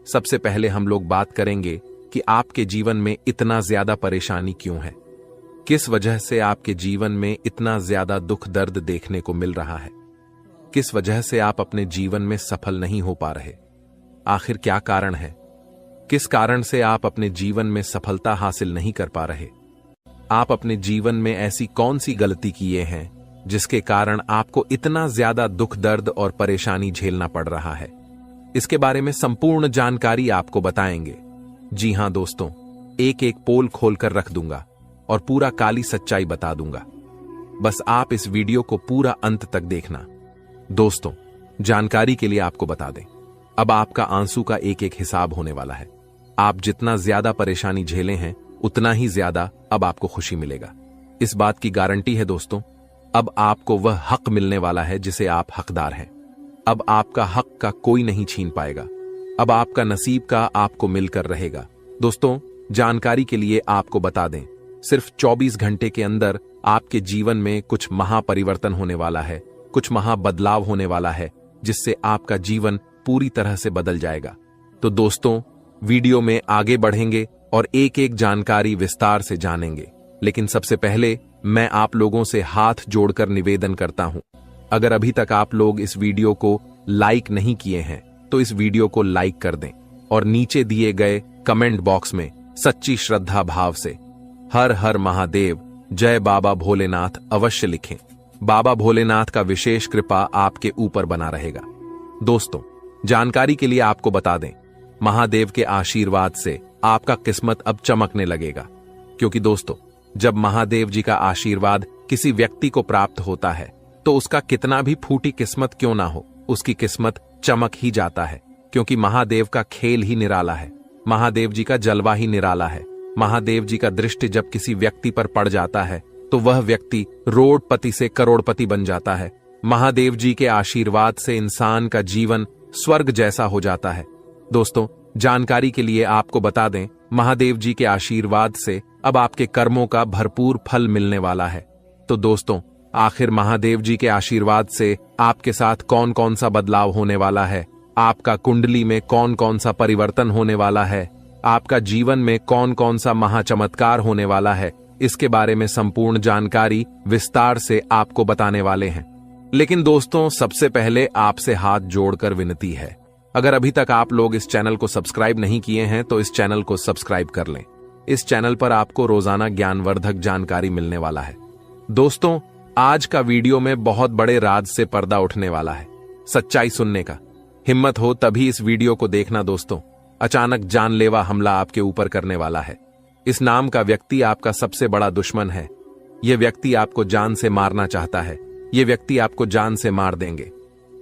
सबसे पहले हम लोग बात करेंगे कि आपके जीवन में इतना ज्यादा परेशानी क्यों है, किस वजह से आपके जीवन में इतना ज्यादा दुख दर्द देखने को मिल रहा है, किस वजह से आप अपने जीवन में सफल नहीं हो पा रहे, आखिर क्या कारण है, किस कारण से आप अपने जीवन में सफलता हासिल नहीं कर पा रहे, आप अपने जीवन में ऐसी कौन सी गलती किए हैं जिसके कारण आपको इतना ज्यादा दुख दर्द और परेशानी झेलना पड़ रहा है। इसके बारे में संपूर्ण जानकारी आपको बताएंगे। जी हां दोस्तों, एक एक पोल खोलकर रख दूंगा और पूरा काली सच्चाई बता दूंगा। बस आप इस वीडियो को पूरा अंत तक देखना। दोस्तों, जानकारी के लिए आपको बता दें, अब आपका आंसू का एक एक हिसाब होने वाला है। आप जितना ज्यादा परेशानी झेले हैं उतना ही ज्यादा अब आपको खुशी मिलेगा। इस बात की गारंटी है दोस्तों, अब आपको वह हक मिलने वाला है जिसे आप हकदार हैं। अब आपका हक का कोई नहीं छीन पाएगा। अब आपका नसीब का आपको मिलकर रहेगा। दोस्तों, जानकारी के लिए आपको बता दें, सिर्फ 24 घंटे के अंदर आपके जीवन में कुछ महापरिवर्तन होने वाला है, कुछ महाबदलाव होने वाला है, जिससे आपका जीवन पूरी तरह से बदल जाएगा। तो दोस्तों, वीडियो में आगे बढ़ेंगे और एक एक जानकारी विस्तार से जानेंगे। लेकिन सबसे पहले मैं आप लोगों से हाथ जोड़कर निवेदन करता हूं, अगर अभी तक आप लोग इस वीडियो को लाइक नहीं किए हैं तो इस वीडियो को लाइक कर दें और नीचे दिए गए कमेंट बॉक्स में सच्ची श्रद्धा भाव से हर हर महादेव, जय बाबा भोलेनाथ अवश्य लिखें। बाबा भोलेनाथ का विशेष कृपा आपके ऊपर बना रहेगा। दोस्तों, जानकारी के लिए आपको बता दें, महादेव के आशीर्वाद से आपका किस्मत अब चमकने लगेगा। क्योंकि दोस्तों, जब महादेव जी का आशीर्वाद किसी व्यक्ति को प्राप्त होता है तो उसका कितना भी फूटी किस्मत क्यों ना हो, उसकी किस्मत चमक ही जाता है। क्योंकि महादेव का खेल ही निराला है, महादेव जी का जलवा ही निराला है। महादेव जी का दृष्टि जब किसी व्यक्ति पर पड़ जाता है तो वह व्यक्ति रोडपति से करोड़पति बन जाता है। महादेव जी के आशीर्वाद से इंसान का जीवन स्वर्ग जैसा हो जाता है। दोस्तों, जानकारी के लिए आपको बता दें, महादेव जी के आशीर्वाद से अब आपके कर्मों का भरपूर फल मिलने वाला है। तो दोस्तों, आखिर महादेव जी के आशीर्वाद से आपके साथ कौन कौन सा बदलाव होने वाला है, आपका कुंडली में कौन कौन सा परिवर्तन होने वाला है, आपका जीवन में कौन कौन सा महाचमत्कार होने वाला है, इसके बारे में संपूर्ण जानकारी विस्तार से आपको बताने वाले हैं। लेकिन दोस्तों, सबसे पहले आपसे हाथ जोड़कर विनती है, अगर अभी तक आप लोग इस चैनल को सब्सक्राइब नहीं किए हैं तो इस चैनल को सब्सक्राइब कर लें। इस चैनल पर आपको रोजाना ज्ञानवर्धक जानकारी मिलने वाला है। दोस्तों, आज का वीडियो में बहुत बड़े राज से पर्दा उठने वाला है, सच्चाई सुनने का। हिम्मत हो तभी इस वीडियो को देखना दोस्तों। अचानक जानलेवा हमला आपके ऊपर करने वाला है। इस नाम का व्यक्ति आपका सबसे बड़ा दुश्मन है। यह व्यक्ति आपको जान से मारना चाहता है। यह व्यक्ति आपको जान से मार देंगे।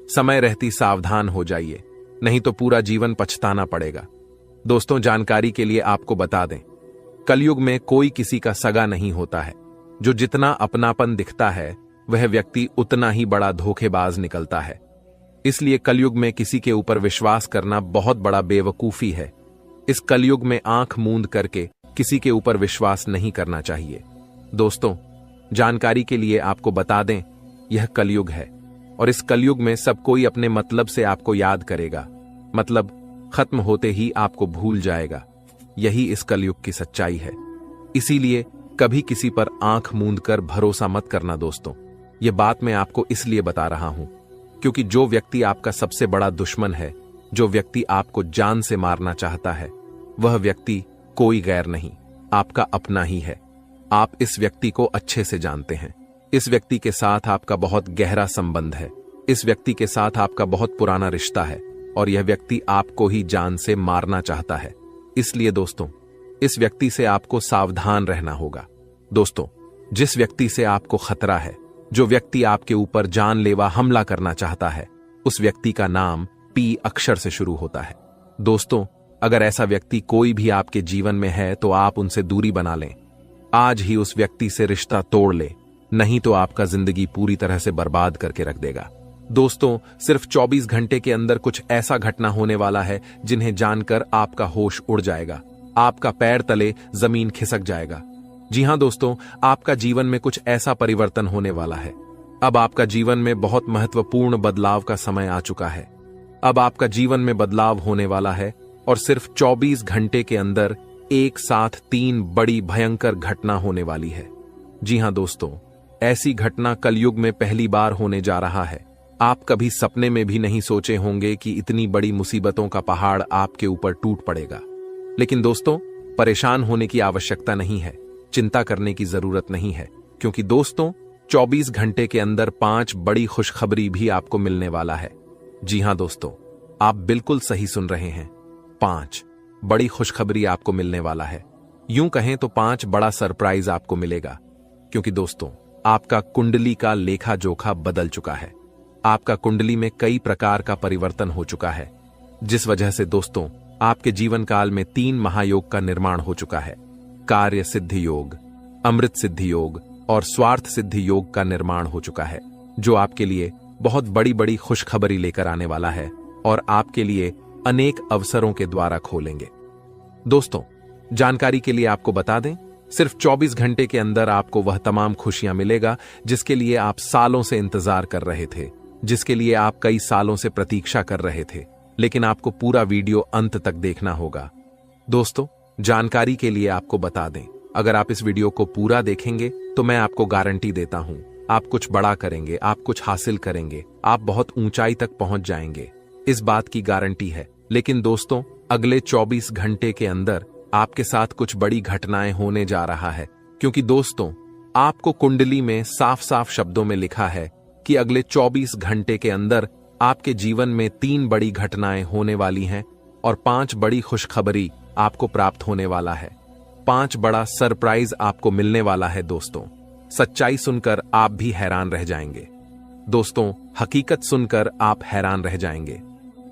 समय रहती सावधान हो जाइए, नहीं तो पूरा जीवन पछताना पड़ेगा। दोस्तों, जानकारी के लिए आपको बता दें, कलयुग में कोई किसी का सगा नहीं होता है। जो जितना अपनापन दिखता है वह व्यक्ति उतना ही बड़ा धोखेबाज निकलता है। इसलिए कलयुग में किसी के ऊपर विश्वास करना बहुत बड़ा बेवकूफी है। इस कलयुग में आंख मूंद करके किसी के ऊपर विश्वास नहीं करना चाहिए। दोस्तों, जानकारी के लिए आपको बता दें, यह कलयुग है और इस कलयुग में सब कोई अपने मतलब से आपको याद करेगा, मतलब खत्म होते ही आपको भूल जाएगा। यही इस कलयुग की सच्चाई है। इसीलिए कभी किसी पर आंख मूंद कर भरोसा मत करना दोस्तों। यह बात मैं आपको इसलिए बता रहा हूं क्योंकि जो व्यक्ति आपका सबसे बड़ा दुश्मन है, जो व्यक्ति आपको जान से मारना चाहता है, वह व्यक्ति कोई गैर नहीं, आपका अपना ही है। आप इस व्यक्ति को अच्छे से जानते हैं। इस व्यक्ति के साथ आपका बहुत गहरा संबंध है। इस व्यक्ति के साथ आपका बहुत पुराना रिश्ता है और यह व्यक्ति आपको ही जान से मारना चाहता है। इसलिए दोस्तों, इस व्यक्ति से आपको सावधान रहना होगा। दोस्तों, जिस व्यक्ति से आपको खतरा है, जो व्यक्ति आपके ऊपर जानलेवा हमला करना चाहता है, उस व्यक्ति का नाम पी अक्षर से शुरू होता है। दोस्तों, अगर ऐसा व्यक्ति कोई भी आपके जीवन में है तो आप उनसे दूरी बना लें। आज ही उस व्यक्ति से रिश्ता तोड़ ले, नहीं तो आपका जिंदगी पूरी तरह से बर्बाद करके रख देगा। दोस्तों, सिर्फ 24 घंटे के अंदर कुछ ऐसा घटना होने वाला है जिन्हें जानकर आपका होश उड़ जाएगा, आपका पैर तले जमीन खिसक जाएगा। जी हां दोस्तों, आपका जीवन में कुछ ऐसा परिवर्तन होने वाला है। अब आपका जीवन में बहुत महत्वपूर्ण बदलाव का समय आ चुका है। अब आपका जीवन में बदलाव होने वाला है और सिर्फ 24 घंटे के अंदर एक साथ 3 बड़ी भयंकर घटना होने वाली है। जी हां दोस्तों, ऐसी घटना कलयुग में पहली बार होने जा रहा है। आप कभी सपने में भी नहीं सोचे होंगे कि इतनी बड़ी मुसीबतों का पहाड़ आपके ऊपर टूट पड़ेगा। लेकिन दोस्तों, परेशान होने की आवश्यकता नहीं है, चिंता करने की जरूरत नहीं है, क्योंकि दोस्तों 24 घंटे के अंदर 5 बड़ी खुशखबरी भी आपको मिलने वाला है। जी हां दोस्तों, आप बिल्कुल सही सुन रहे हैं। 5 बड़ी खुशखबरी आपको मिलने वाला है। यूं कहें तो 5 बड़ा सरप्राइज आपको मिलेगा, क्योंकि दोस्तों आपका कुंडली का लेखा जोखा बदल चुका है। आपका कुंडली में कई प्रकार का परिवर्तन हो चुका है, जिस वजह से दोस्तों आपके जीवन काल में 3 महायोग का निर्माण हो चुका है। कार्य सिद्धि योग, अमृत सिद्धि योग और स्वार्थ सिद्धि योग का निर्माण हो चुका है, जो आपके लिए बहुत बड़ी बड़ी खुशखबरी लेकर आने वाला है और आपके लिए अनेक अवसरों के द्वारा खोलेंगे। दोस्तों, जानकारी के लिए आपको बता दें, सिर्फ 24 घंटे के अंदर आपको वह तमाम खुशियां मिलेगा जिसके लिए आप सालों से इंतजार कर रहे थे, जिसके लिए आप कई सालों से प्रतीक्षा कर रहे थे, लेकिन आपको पूरा वीडियो अंत तक देखना होगा। दोस्तों, जानकारी के लिए आपको बता दें, अगर आप इस वीडियो को पूरा देखेंगे तो मैं आपको गारंटी देता हूं, आप कुछ बड़ा करेंगे, आप कुछ हासिल करेंगे, आप बहुत ऊंचाई तक पहुंच जाएंगे। इस बात की गारंटी है। लेकिन दोस्तों, अगले 24 घंटे के अंदर आपके साथ कुछ बड़ी घटनाएं होने जा रहा है, क्योंकि दोस्तों आपको कुंडली में साफ साफ शब्दों में लिखा है कि अगले 24 घंटे के अंदर आपके जीवन में 3 बड़ी घटनाएं होने वाली हैं और 5 बड़ी खुशखबरी आपको प्राप्त होने वाला है। 5 बड़ा सरप्राइज आपको मिलने वाला है। दोस्तों, सच्चाई सुनकर आप भी हैरान रह जाएंगे। दोस्तों, हकीकत सुनकर आप हैरान रह जाएंगे।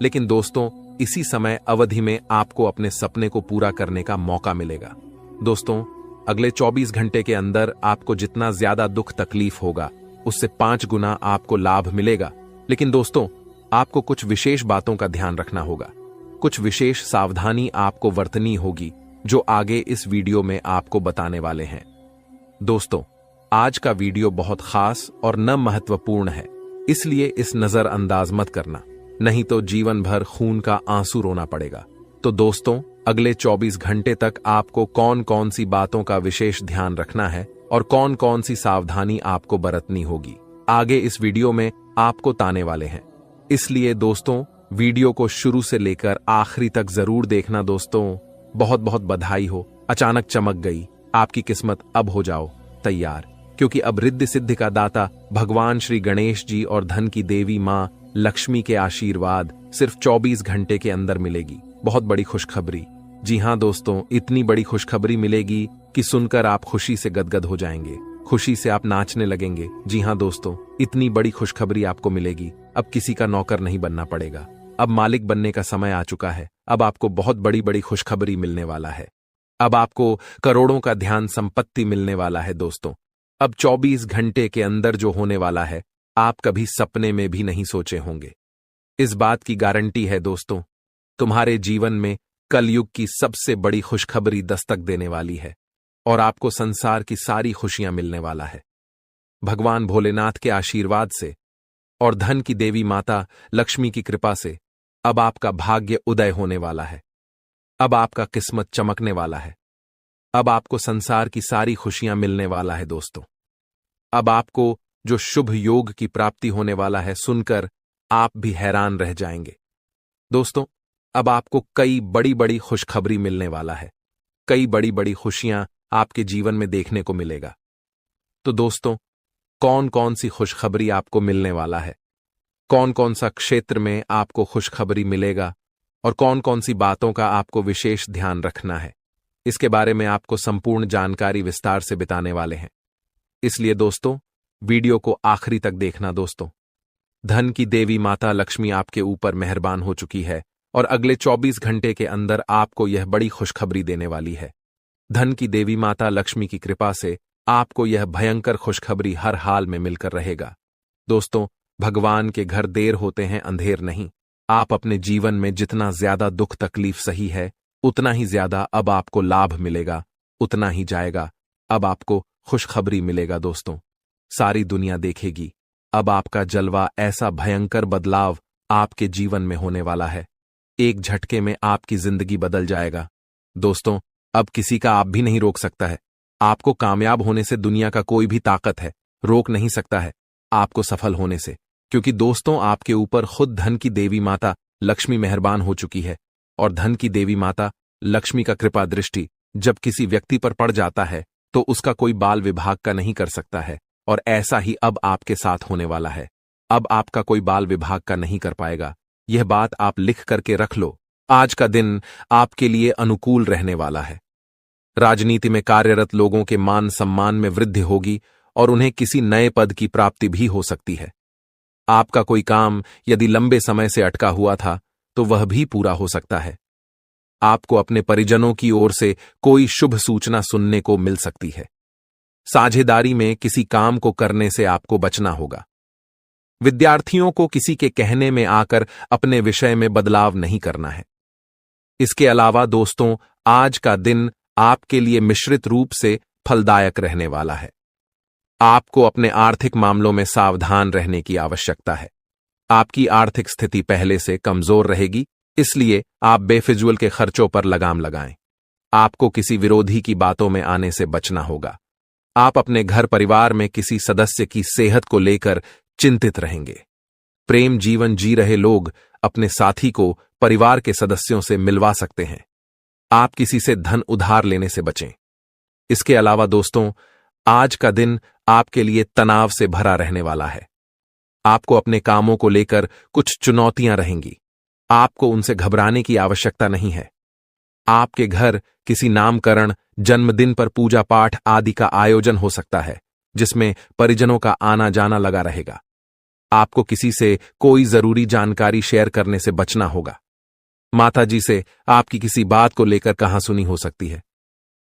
लेकिन दोस्तों, इसी समय अवधि में आपको अपने सपने को पूरा करने का मौका मिलेगा। दोस्तों, अगले 24 घंटे के अंदर आपको जितना ज्यादा दुख तकलीफ होगा, उससे 5 गुना आपको लाभ मिलेगा। लेकिन दोस्तों, आपको कुछ विशेष बातों का ध्यान रखना होगा, कुछ विशेष सावधानी आपको बरतनी होगी, जो आगे इस वीडियो में आपको बताने वाले हैं। दोस्तों, आज का वीडियो बहुत खास और न महत्वपूर्ण है, इसलिए इस नजरअंदाज मत करना, नहीं तो जीवन भर खून का आंसू रोना पड़ेगा। तो दोस्तों, अगले 24 घंटे तक आपको कौन कौन सी बातों का विशेष ध्यान रखना है और कौन कौन सी सावधानी आपको बरतनी होगी, आगे इस वीडियो में आपको ताने वाले हैं। इसलिए दोस्तों, वीडियो को शुरू से लेकर आखिरी तक जरूर देखना। दोस्तों, बहुत बहुत बधाई हो, अचानक चमक गई आपकी किस्मत। अब हो जाओ तैयार, क्योंकि अब रिद्धि सिद्धि का दाता भगवान श्री गणेश जी और धन की देवी मां लक्ष्मी के आशीर्वाद सिर्फ 24 घंटे के अंदर मिलेगी। बहुत बड़ी खुशखबरी। जी हां दोस्तों, इतनी बड़ी खुशखबरी मिलेगी कि सुनकर आप खुशी से गदगद हो जाएंगे, खुशी से आप नाचने लगेंगे। जी हां दोस्तों, इतनी बड़ी खुशखबरी आपको मिलेगी। अब किसी का नौकर नहीं बनना पड़ेगा, अब मालिक बनने का समय आ चुका है। अब आपको बहुत बड़ी बड़ी खुशखबरी मिलने वाला है। अब आपको करोड़ों का ध्यान संपत्ति मिलने वाला है। दोस्तों, अब 24 घंटे के अंदर जो होने वाला है, आप कभी सपने में भी नहीं सोचे होंगे। इस बात की गारंटी है दोस्तों, तुम्हारे जीवन में कलयुग की सबसे बड़ी खुशखबरी दस्तक देने वाली है और आपको संसार की सारी खुशियां मिलने वाला है। भगवान भोलेनाथ के आशीर्वाद से और धन की देवी माता लक्ष्मी की कृपा से अब आपका भाग्य उदय होने वाला है। अब आपका किस्मत चमकने वाला है। अब आपको संसार की सारी खुशियां मिलने वाला है। दोस्तों, अब आपको जो शुभ योग की प्राप्ति होने वाला है, सुनकर आप भी हैरान रह जाएंगे। दोस्तों, अब आपको कई बड़ी बड़ी खुशखबरी मिलने वाला है, कई बड़ी बड़ी खुशियां आपके जीवन में देखने को मिलेगा। तो दोस्तों, कौन कौन सी खुशखबरी आपको मिलने वाला है, कौन कौन सा क्षेत्र में आपको खुशखबरी मिलेगा और कौन कौन सी बातों का आपको विशेष ध्यान रखना है, इसके बारे में आपको संपूर्ण जानकारी विस्तार से बताने वाले हैं। इसलिए दोस्तों, वीडियो को आखिरी तक देखना। दोस्तों, धन की देवी माता लक्ष्मी आपके ऊपर मेहरबान हो चुकी है और अगले 24 घंटे के अंदर आपको यह बड़ी खुशखबरी देने वाली है। धन की देवी माता लक्ष्मी की कृपा से आपको यह भयंकर खुशखबरी हर हाल में मिलकर रहेगा। दोस्तों, भगवान के घर देर होते हैं अंधेर नहीं। आप अपने जीवन में जितना ज्यादा दुख तकलीफ सही है, उतना ही ज्यादा अब आपको लाभ मिलेगा, उतना ही जाएगा। अब आपको खुशखबरी मिलेगा दोस्तों, सारी दुनिया देखेगी। अब आपका जलवा, ऐसा भयंकर बदलाव आपके जीवन में होने वाला है। एक झटके में आपकी जिंदगी बदल जाएगा दोस्तों। अब किसी का आप भी नहीं रोक सकता है। आपको कामयाब होने से दुनिया का कोई भी ताकत है रोक नहीं सकता है आपको सफल होने से, क्योंकि दोस्तों आपके ऊपर खुद धन की देवी माता लक्ष्मी मेहरबान हो चुकी है। और धन की देवी माता लक्ष्मी का कृपा दृष्टि जब किसी व्यक्ति पर पड़ जाता है तो उसका कोई बाल विभाग का नहीं कर सकता है। और ऐसा ही अब आपके साथ होने वाला है। अब आपका कोई बाल विभाग का नहीं कर पाएगा। यह बात आप लिख करके रख लो। आज का दिन आपके लिए अनुकूल रहने वाला है। राजनीति में कार्यरत लोगों के मान सम्मान में वृद्धि होगी और उन्हें किसी नए पद की प्राप्ति भी हो सकती है। आपका कोई काम यदि लंबे समय से अटका हुआ था तो वह भी पूरा हो सकता है। आपको अपने परिजनों की ओर से कोई शुभ सूचना सुनने को मिल सकती है। साझेदारी में किसी काम को करने से आपको बचना होगा। विद्यार्थियों को किसी के कहने में आकर अपने विषय में बदलाव नहीं करना है। इसके अलावा दोस्तों, आज का दिन आपके लिए मिश्रित रूप से फलदायक रहने वाला है। आपको अपने आर्थिक मामलों में सावधान रहने की आवश्यकता है। आपकी आर्थिक स्थिति पहले से कमजोर रहेगी, इसलिए आप बेफिजूल के खर्चों पर लगाम लगाएं। आपको किसी विरोधी की बातों में आने से बचना होगा। आप अपने घर परिवार में किसी सदस्य की सेहत को लेकर चिंतित रहेंगे। प्रेम जीवन जी रहे लोग अपने साथी को परिवार के सदस्यों से मिलवा सकते हैं। आप किसी से धन उधार लेने से बचें। इसके अलावा दोस्तों, आज का दिन आपके लिए तनाव से भरा रहने वाला है। आपको अपने कामों को लेकर कुछ चुनौतियां रहेंगी। आपको उनसे घबराने की आवश्यकता नहीं है। आपके घर किसी नामकरण, जन्मदिन पर पूजा पाठ आदि का आयोजन हो सकता है, जिसमें परिजनों का आना जाना लगा रहेगा। आपको किसी से कोई जरूरी जानकारी शेयर करने से बचना होगा। माताजी से आपकी किसी बात को लेकर कहासुनी हो सकती है।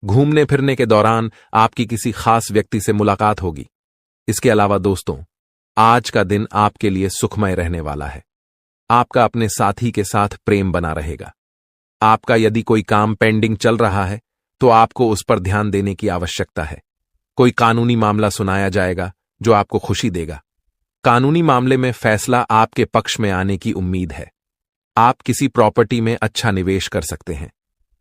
घूमने फिरने के दौरान आपकी किसी खास व्यक्ति से मुलाकात होगी। इसके अलावा दोस्तों, आज का दिन आपके लिए सुखमय रहने वाला है। आपका अपने साथी के साथ प्रेम बना रहेगा। आपका यदि कोई काम पेंडिंग चल रहा है तो आपको उस पर ध्यान देने की आवश्यकता है। कोई कानूनी मामला सुनाया जाएगा जो आपको खुशी देगा। कानूनी मामले में फैसला आपके पक्ष में आने की उम्मीद है। आप किसी प्रॉपर्टी में अच्छा निवेश कर सकते हैं।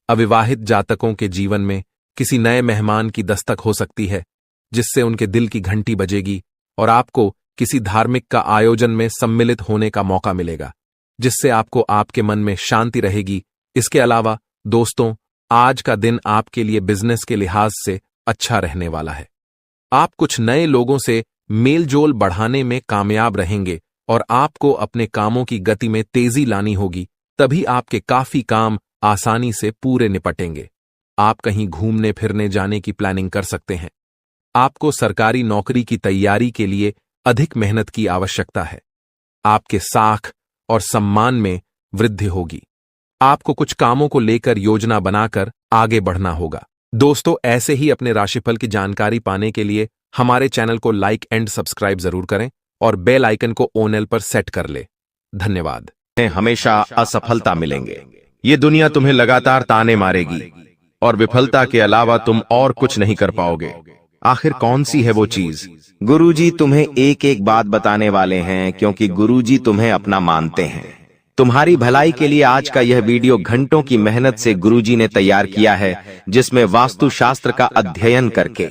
अविवाहित जातकों के जीवन में किसी नए मेहमान की दस्तक हो सकती है, जिससे उनके दिल की घंटी बजेगी और आपको किसी धार्मिक का आयोजन में सम्मिलित होने का मौका मिलेगा, जिससे आपको आपके मन में शांति रहेगी। इसके अलावा दोस्तों, आज का दिन आपके लिए बिजनेस के लिहाज से अच्छा रहने वाला है। आप कुछ नए लोगों से मेलजोल बढ़ाने में कामयाब रहेंगे और आपको अपने कामों की गति में तेजी लानी होगी, तभी आपके काफी काम आसानी से पूरे निपटेंगे। आप कहीं घूमने फिरने जाने की प्लानिंग कर सकते हैं। आपको सरकारी नौकरी की तैयारी के लिए अधिक मेहनत की आवश्यकता है। आपके साख और सम्मान में वृद्धि होगी। आपको कुछ कामों को लेकर योजना बनाकर आगे बढ़ना होगा। दोस्तों, ऐसे ही अपने राशिफल की जानकारी पाने के लिए हमारे चैनल को लाइक एंड सब्सक्राइब जरूर करें और बेल आइकन को ऑल पर सेट कर ले। धन्यवाद।
हमेशा असफलता मिलेंगे। ये दुनिया तुम्हें लगातार ताने मारेगी और विफलता के अलावा तुम और कुछ नहीं कर पाओगे। आखिर कौन सी है वो चीज? गुरुजी तुम्हें एक एक बात बताने वाले हैं, क्योंकि गुरुजी तुम्हें अपना मानते हैं। तुम्हारी भलाई के लिए आज का यह वीडियो घंटों की मेहनत से गुरुजी ने तैयार किया है, जिसमें वास्तुशास्त्र का अध्ययन करके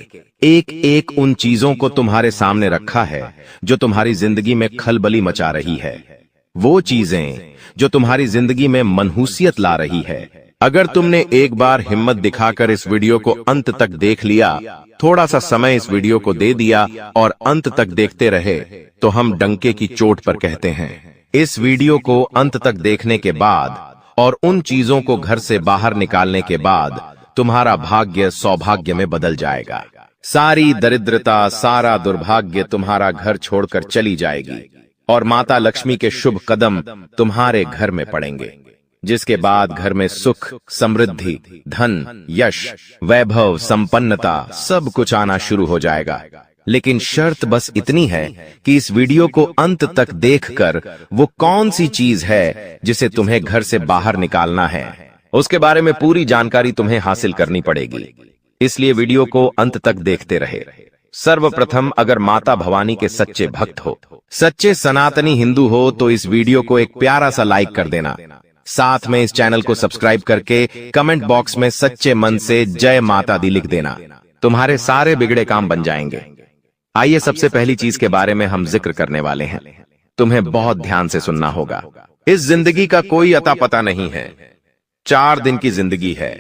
एक एक उन चीजों को तुम्हारे सामने रखा है जो तुम्हारी जिंदगी में खलबली मचा रही है, वो चीजें जो तुम्हारी जिंदगी में मनहूसियत ला रही है। अगर तुमने एक बार हिम्मत दिखाकर इस वीडियो को अंत तक देख लिया, थोड़ा सा समय इस वीडियो को दे दिया और अंत तक देखते रहे, तो हम डंके की चोट पर कहते हैं। इस वीडियो को अंत तक देखने के बाद और उन चीजों को घर से बाहर निकालने के बाद तुम्हारा भाग्य सौभाग्य में बदल जाएगा। सारी दरिद्रता, सारा दुर्भाग्य तुम्हारा घर छोड़कर चली जाएगी और माता लक्ष्मी के शुभ कदम तुम्हारे घर में पड़ेंगे, जिसके बाद घर में सुख, समृद्धि, धन, यश, वैभव, संपन्नता सब कुछ आना शुरू हो जाएगा। लेकिन शर्त बस इतनी है कि इस वीडियो को अंत तक देखकर वो कौन सी चीज है जिसे तुम्हें घर से बाहर निकालना है, उसके बारे में पूरी जानकारी तुम्हें हासिल करनी पड़ेगी। इसलिए वीडियो को अंत तक देखते रहे। सर्वप्रथम, अगर माता भवानी के सच्चे भक्त हो, सच्चे सनातनी हिंदू हो, तो इस वीडियो को एक प्यारा सा लाइक कर देना। साथ में इस चैनल को सब्सक्राइब करके कमेंट बॉक्स में सच्चे मन से जय माता दी लिख देना। तुम्हारे सारे बिगड़े काम बन जाएंगे। आइए, सबसे पहली चीज के बारे में हम जिक्र करने वाले हैं। तुम्हें बहुत ध्यान से सुनना होगा। इस जिंदगी का कोई अता पता नहीं है। 4 दिन की जिंदगी है।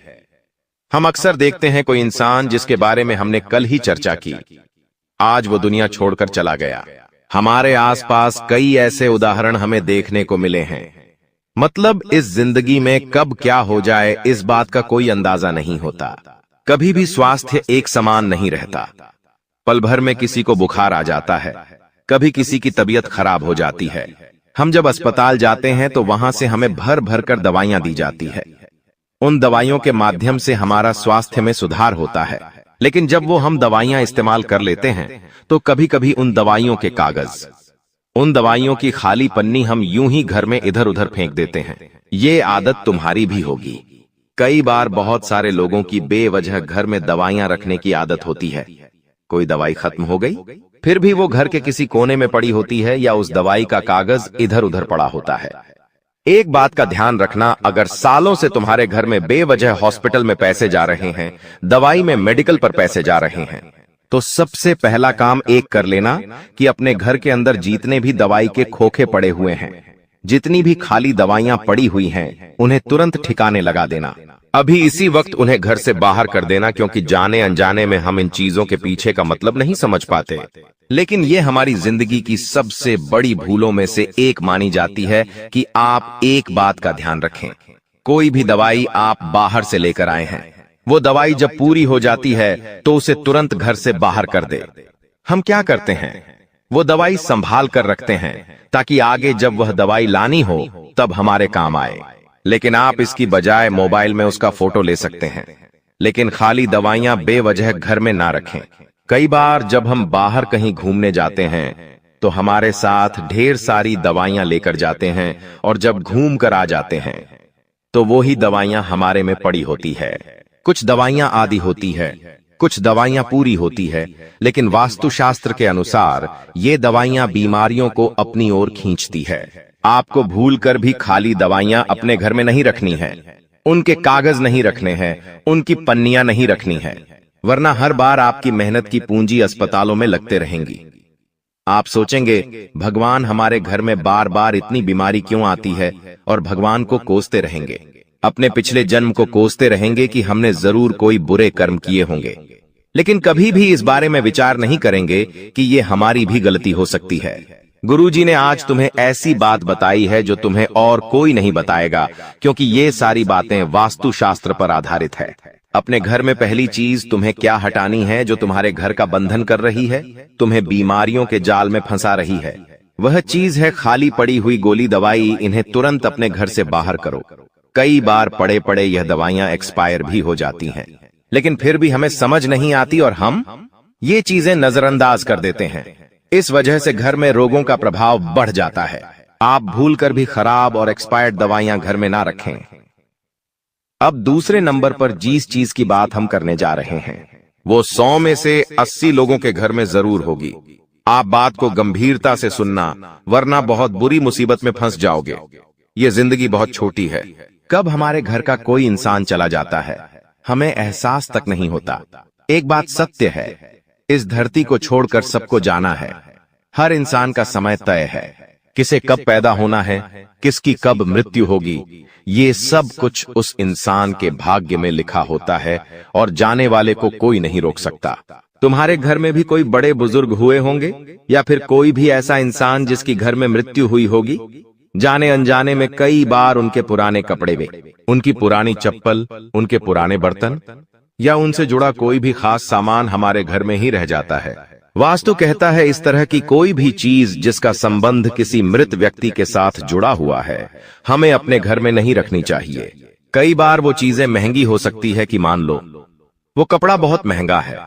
हम अक्सर देखते हैं कोई इंसान जिसके बारे में हमने कल ही चर्चा की, आज वो दुनिया छोड़कर चला गया। हमारे आसपास कई ऐसे उदाहरण हमें देखने को मिले हैं। मतलब इस जिंदगी में कब क्या हो जाए, इस बात का कोई अंदाजा नहीं होता। कभी भी स्वास्थ्य एक समान नहीं रहता। पल भर में किसी को बुखार आ जाता है, कभी किसी की तबीयत खराब हो जाती है। हम जब अस्पताल जाते हैं तो वहां से हमें भर भर कर दवाइयां दी जाती है। उन दवाइयों के माध्यम से हमारा स्वास्थ्य में सुधार होता है। लेकिन जब वो हम दवाइयां इस्तेमाल कर लेते हैं तो कभी कभी उन दवाइयों के कागज, उन दवाइयों की खाली पन्नी हम यूं ही घर में इधर उधर फेंक देते हैं। ये आदत तुम्हारी भी होगी। कई बार बहुत सारे लोगों की बेवजह घर में दवाइयां रखने की आदत होती है। कोई दवाई खत्म हो गई, फिर भी वो घर के किसी कोने में पड़ी होती है या उस दवाई का कागज इधर उधर पड़ा होता है। एक बात का ध्यान रखना, अगर सालों से तुम्हारे घर में बेवजह हॉस्पिटल में पैसे जा रहे हैं, दवाई में मेडिकल पर पैसे जा रहे हैं, तो सबसे पहला काम एक कर लेना कि अपने घर के अंदर जितने भी दवाई के खोखे पड़े हुए हैं, जितनी भी खाली दवाइयां पड़ी हुई हैं, उन्हें तुरंत ठिकाने लगा देना। अभी इसी वक्त उन्हें घर से बाहर कर देना, क्योंकि जाने अनजाने में हम इन चीजों के पीछे का मतलब नहीं समझ पाते। लेकिन ये हमारी जिंदगी की सबसे बड़ी भूलों में से एक मानी जाती है कि आप एक बात का ध्यान रखें। कोई भी दवाई आप बाहर से लेकर आए हैं, वो दवाई जब पूरी हो जाती है तो उसे तुरंत घर से बाहर कर दे। हम क्या करते हैं, वो दवाई संभाल कर रखते हैं ताकि आगे जब वह दवाई लानी हो तब हमारे काम आए। लेकिन आप इसकी बजाय मोबाइल में उसका फोटो ले सकते हैं। लेकिन खाली दवाइयां बेवजह घर में ना रखें। कई बार जब हम बाहर कहीं घूमने जाते हैं तो हमारे साथ ढेर सारी दवाइयां लेकर जाते हैं, और जब घूम कर आ जाते हैं तो वो ही दवाइयां हमारे में पड़ी होती है। कुछ दवाइयां आधी होती है, कुछ दवाइयां पूरी होती है, लेकिन वास्तुशास्त्र के अनुसार ये दवाइयां बीमारियों को अपनी ओर खींचती है। आपको भूलकर भी खाली दवाइयां अपने घर में नहीं रखनी है, उनके कागज नहीं रखने हैं, उनकी पन्नियां नहीं रखनी है, वरना हर बार आपकी मेहनत की पूंजी अस्पतालों में लगते रहेंगी। आप सोचेंगे, भगवान हमारे घर में बार बार इतनी बीमारी क्यों आती है, और भगवान को कोसते रहेंगे, अपने पिछले जन्म को कोसते रहेंगे कि हमने जरूर कोई बुरे कर्म किए होंगे। लेकिन कभी भी इस बारे में विचार नहीं करेंगे कि ये हमारी भी गलती हो सकती है। गुरुजी ने आज तुम्हें ऐसी बात बताई है जो तुम्हें और कोई नहीं बताएगा, क्योंकि ये सारी बातें वास्तुशास्त्र पर आधारित है। अपने घर में पहली चीज तुम्हें क्या हटानी है जो तुम्हारे घर का बंधन कर रही है, तुम्हें बीमारियों के जाल में फंसा रही है। वह चीज है खाली पड़ी हुई गोली दवाई। इन्हें तुरंत अपने घर से बाहर करो। कई बार पड़े पड़े यह दवाइयां एक्सपायर भी हो जाती हैं, लेकिन फिर भी हमें समझ नहीं आती और हम ये चीजें नजरअंदाज कर देते हैं। इस वजह से घर में रोगों का प्रभाव बढ़ जाता है। आप भूलकर भी खराब और एक्सपायर्ड दवाइयां घर में ना रखें। अब दूसरे नंबर पर जिस चीज की बात हम करने जा रहे हैं, वो 100 में से 80 लोगों के घर में जरूर होगी। आप बात को गंभीरता से सुनना, वरना बहुत बुरी मुसीबत में फंस जाओगे। ये जिंदगी बहुत छोटी है। कब हमारे घर का कोई इंसान चला जाता है, हमें एहसास तक नहीं होता। एक बात सत्य है, इस धरती को छोड़कर सबको जाना है। हर इंसान का समय तय है। किसे कब पैदा होना है, किसकी कब मृत्यु होगी, ये सब कुछ उस इंसान के भाग्य में लिखा होता है, और जाने वाले को कोई नहीं रोक सकता। तुम्हारे घर में भी कोई बड़े बुजुर्ग हुए होंगे, या फिर कोई भी ऐसा इंसान जिसकी घर में मृत्यु हुई होगी। जाने अनजाने में कई बार उनके पुराने कपड़े वे, उनकी पुरानी चप्पल, उनके पुराने बर्तन या उनसे जुड़ा कोई भी खास सामान हमारे घर में ही रह जाता है। वास्तु कहता है इस तरह की कोई भी चीज जिसका संबंध किसी मृत व्यक्ति के साथ जुड़ा हुआ है, हमें अपने घर में नहीं रखनी चाहिए। कई बार वो चीजें महंगी हो सकती है कि मान लो वो कपड़ा बहुत महंगा है,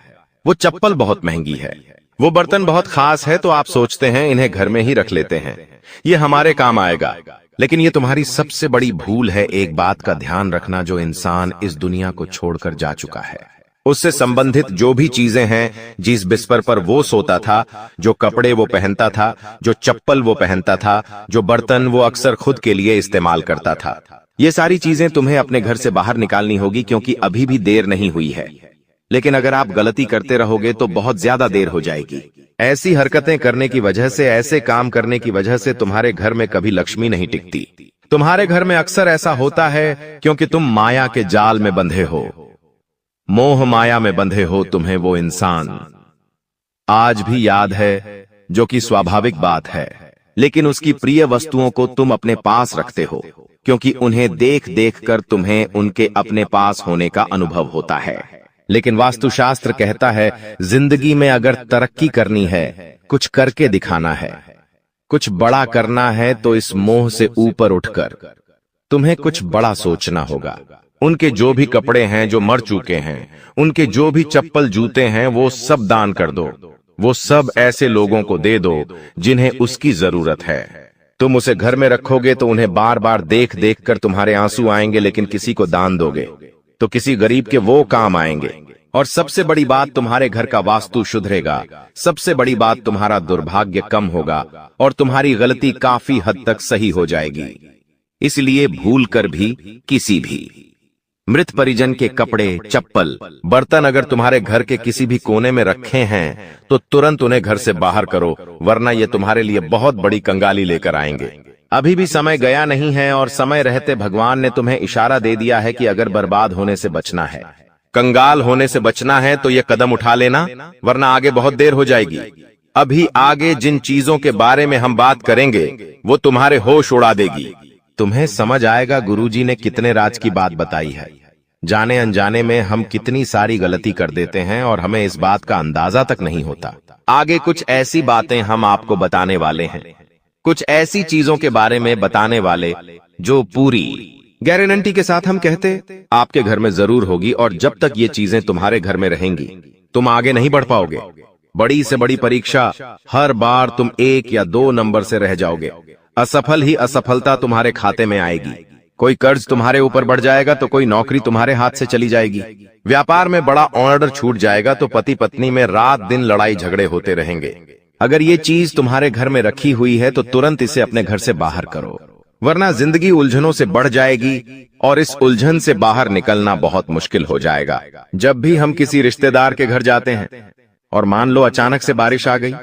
वो चप्पल बहुत महंगी है, वो बर्तन बहुत खास है तो आप सोचते हैं इन्हें घर में ही रख लेते हैं, ये हमारे काम आएगा। लेकिन ये तुम्हारी सबसे बड़ी भूल है। एक बात का ध्यान रखना, जो इंसान इस दुनिया को छोड़कर जा चुका है, उससे संबंधित जो भी चीजें हैं, जिस बिस्तर पर वो सोता था, जो कपड़े वो पहनता था, जो चप्पल वो पहनता था, जो बर्तन वो अक्सर खुद के लिए इस्तेमाल करता था, ये सारी चीजें तुम्हें अपने घर से बाहर निकालनी होगी, क्योंकि अभी भी देर नहीं हुई है। लेकिन अगर आप गलती करते रहोगे तो बहुत ज्यादा देर हो जाएगी। ऐसी हरकतें करने की वजह से, ऐसे काम करने की वजह से तुम्हारे घर में कभी लक्ष्मी नहीं टिकती। तुम्हारे घर में अक्सर ऐसा होता है क्योंकि तुम माया के जाल में बंधे हो, मोह माया में बंधे हो। तुम्हें वो इंसान आज भी याद है, जो कि स्वाभाविक बात है, लेकिन उसकी प्रिय वस्तुओं को तुम अपने पास रखते हो, क्योंकि उन्हें देख देख कर तुम्हें उनके अपने पास होने का अनुभव होता है। लेकिन वास्तुशास्त्र कहता है, जिंदगी में अगर तरक्की करनी है, कुछ करके दिखाना है, कुछ बड़ा करना है, तो इस मोह से ऊपर उठकर तुम्हें कुछ बड़ा सोचना होगा। उनके जो भी कपड़े हैं जो मर चुके हैं, उनके जो भी चप्पल जूते हैं, वो सब दान कर दो। वो सब ऐसे लोगों को दे दो जिन्हें उसकी जरूरत है। तुम उसे घर में रखोगे तो उन्हें बार बार देख देख कर तुम्हारे आंसू आएंगे, लेकिन किसी को दान दोगे तो किसी गरीब के वो काम आएंगे। और सबसे बड़ी बात, तुम्हारे घर का वास्तु सुधरेगा। सबसे बड़ी बात, तुम्हारा दुर्भाग्य कम होगा और तुम्हारी गलती काफी हद तक सही हो जाएगी। इसलिए भूल कर भी किसी भी मृत परिजन के कपड़े, चप्पल, बर्तन अगर तुम्हारे घर के किसी भी कोने में रखे हैं तो तुरंत उन्हें घर से बाहर करो, वरना ये तुम्हारे लिए बहुत बड़ी कंगाली लेकर आएंगे। अभी भी समय गया नहीं है और समय रहते भगवान ने तुम्हें इशारा दे दिया है कि अगर बर्बाद होने से बचना है, कंगाल होने से बचना है, तो ये कदम उठा लेना, वरना आगे बहुत देर हो जाएगी। अभी आगे जिन चीजों के बारे में हम बात करेंगे वो तुम्हारे होश उड़ा देगी। तुम्हें समझ आएगा गुरुजी ने कितने राज की बात बताई है। जाने अनजाने में हम कितनी सारी गलती कर देते हैं और हमें इस बात का अंदाजा तक नहीं होता। आगे कुछ ऐसी बातें हम आपको बताने वाले हैं, कुछ ऐसी चीजों के बारे में बताने वाले जो पूरी गारंटी के साथ हम कहते आपके घर में जरूर होगी। और जब तक ये चीजें तुम्हारे घर में रहेंगी, तुम आगे नहीं बढ़ पाओगे। बड़ी से बड़ी परीक्षा, हर बार तुम 1 या 2 नंबर से रह जाओगे। असफल ही असफलता तुम्हारे खाते में आएगी। कोई कर्ज तुम्हारे ऊपर बढ़ जाएगा तो कोई नौकरी तुम्हारे हाथ से चली जाएगी। व्यापार में बड़ा ऑर्डर छूट जाएगा तो पति पत्नी में रात दिन लड़ाई झगड़े होते रहेंगे। अगर ये चीज तुम्हारे घर में रखी हुई है तो तुरंत इसे अपने घर से बाहर करो, वरना जिंदगी उलझनों से बढ़ जाएगी और इस उलझन से बाहर निकलना बहुत मुश्किल हो जाएगा। जब भी हम किसी रिश्तेदार के घर जाते हैं और मान लो अचानक से बारिश आ गई,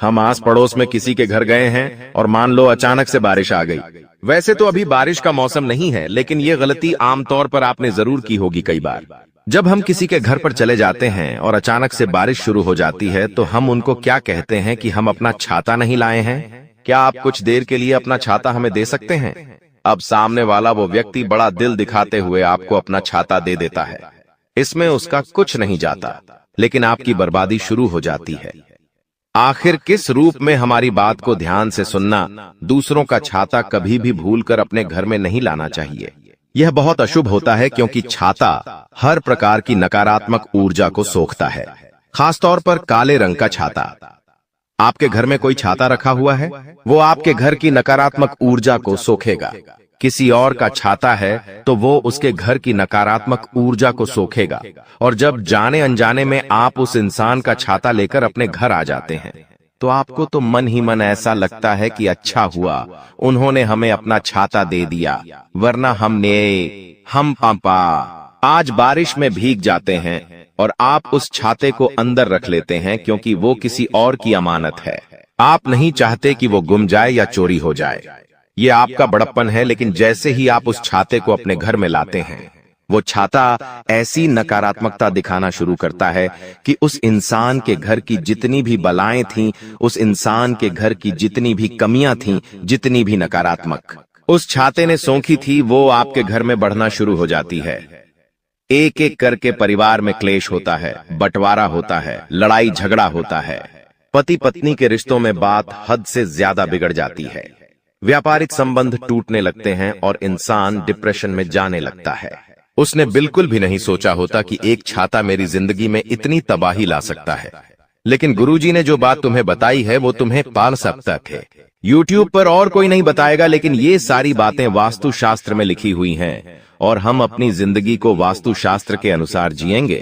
हम आस पड़ोस में किसी के घर गए हैं और मान लो अचानक से बारिश आ गई। वैसे तो अभी बारिश का मौसम नहीं है, लेकिन ये गलती आमतौर पर आपने जरूर की होगी कई बार। जब हम किसी के घर पर चले जाते हैं और अचानक से बारिश शुरू हो जाती है तो हम उनको क्या कहते हैं कि हम अपना छाता नहीं लाए हैं, क्या आप कुछ देर के लिए अपना छाता हमें दे सकते हैं? अब सामने वाला वो व्यक्ति बड़ा दिल दिखाते हुए आपको अपना छाता दे देता है। इसमें उसका कुछ नहीं जाता, लेकिन आपकी बर्बादी शुरू हो जाती है। आखिर किस रूप में हमारी बात को ध्यान से सुनना, दूसरों का छाता कभी भी भूलकर अपने घर में नहीं लाना चाहिए। यह बहुत अशुभ होता है, क्योंकि छाता हर प्रकार की नकारात्मक ऊर्जा को सोखता है, खासतौर पर काले रंग का छाता। आपके घर में कोई छाता रखा हुआ है, वो आपके घर की नकारात्मक ऊर्जा को सोखेगा। किसी और का छाता है तो वो उसके घर की नकारात्मक ऊर्जा को सोखेगा। और जब जाने अनजाने में आप उस इंसान का छाता लेकर अपने घर आ जाते हैं तो आपको तो मन ही मन ऐसा लगता है कि अच्छा हुआ उन्होंने हमें अपना छाता दे दिया, वरना हम पापा आज बारिश में भीग जाते हैं और आप उस छाते को अंदर रख लेते हैं, क्योंकि वो किसी और की अमानत है। आप नहीं चाहते कि वो गुम जाए या चोरी हो जाए। ये आपका बड़प्पन है, लेकिन जैसे ही आप उस छाते को अपने घर में लाते हैं, वो छाता ऐसी नकारात्मकता दिखाना शुरू करता है कि उस इंसान के घर की जितनी भी बलाएं थीं, उस इंसान के घर की जितनी भी कमियां थीं, जितनी भी नकारात्मक उस छाते ने सोखी थी, वो आपके घर में बढ़ना शुरू हो जाती है। एक एक करके परिवार में क्लेश होता है, बंटवारा होता है, लड़ाई झगड़ा होता है, पति पत्नी के रिश्तों में बात हद से ज्यादा बिगड़ जाती है, व्यापारिक संबंध टूटने लगते हैं और इंसान डिप्रेशन में जाने लगता है। उसने बिल्कुल भी नहीं सोचा होता कि एक छाता मेरी जिंदगी में इतनी तबाही ला सकता है। लेकिन गुरुजी ने जो बात तुम्हें बताई है वो तुम्हें पाल सकता है। YouTube पर और कोई नहीं बताएगा, लेकिन ये सारी बातें वास्तुशास्त्र में लिखी हुई हैं और हम अपनी जिंदगी को वास्तुशास्त्र के अनुसार जिएंगे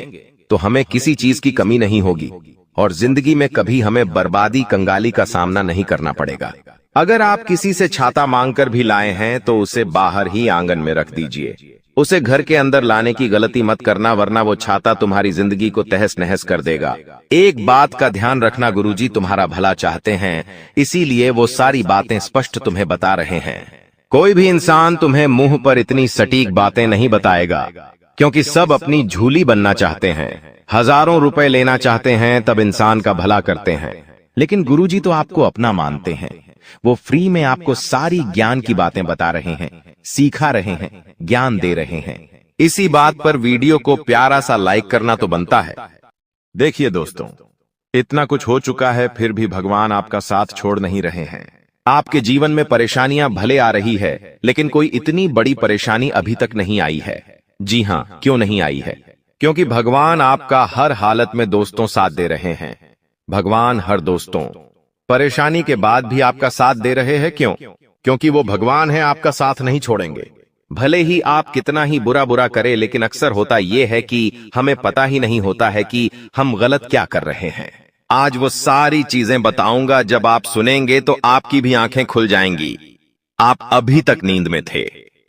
तो हमें किसी चीज की कमी नहीं होगी और जिंदगी में कभी हमें बर्बादी कंगाली का सामना नहीं करना पड़ेगा। अगर आप किसी से छाता मांगकर भी लाए हैं तो उसे बाहर ही आंगन में रख दीजिए। उसे घर के अंदर लाने की गलती मत करना, वरना वो छाता तुम्हारी जिंदगी को तहस नहस कर देगा। एक बात का ध्यान रखना, गुरुजी तुम्हारा भला चाहते हैं, इसीलिए वो सारी बातें स्पष्ट तुम्हें बता रहे हैं। कोई भी इंसान तुम्हें मुंह पर इतनी सटीक बातें नहीं बताएगा, क्योंकि सब अपनी झूली बनना चाहते हैं, हजारों रुपए लेना चाहते हैं, तब इंसान का भला करते हैं। लेकिन गुरुजी तो आपको अपना मानते हैं, वो फ्री में आपको सारी ज्ञान की बातें बता रहे हैं, सिखा रहे हैं, ज्ञान दे रहे हैं। इसी बात पर वीडियो को प्यारा सा लाइक करना तो बनता है। देखिए दोस्तों, इतना कुछ हो चुका है फिर भी भगवान आपका साथ छोड़ नहीं रहे हैं। आपके जीवन में परेशानियां भले आ रही है, लेकिन कोई इतनी बड़ी परेशानी अभी तक नहीं आई है। जी हां, क्यों नहीं आई है? क्योंकि भगवान आपका हर हालत में दोस्तों साथ दे रहे हैं। भगवान हर दोस्तों परेशानी के बाद भी आपका साथ दे रहे हैं। क्यों? क्योंकि वो भगवान है, आपका साथ नहीं छोड़ेंगे। भले ही आप कितना ही बुरा बुरा करें, लेकिन अक्सर होता यह है कि हमें पता ही नहीं होता है कि हम गलत क्या कर रहे हैं। आज वो सारी चीजें बताऊंगा, जब आप सुनेंगे तो आपकी भी आंखें खुल जाएंगी। आप अभी तक नींद में थे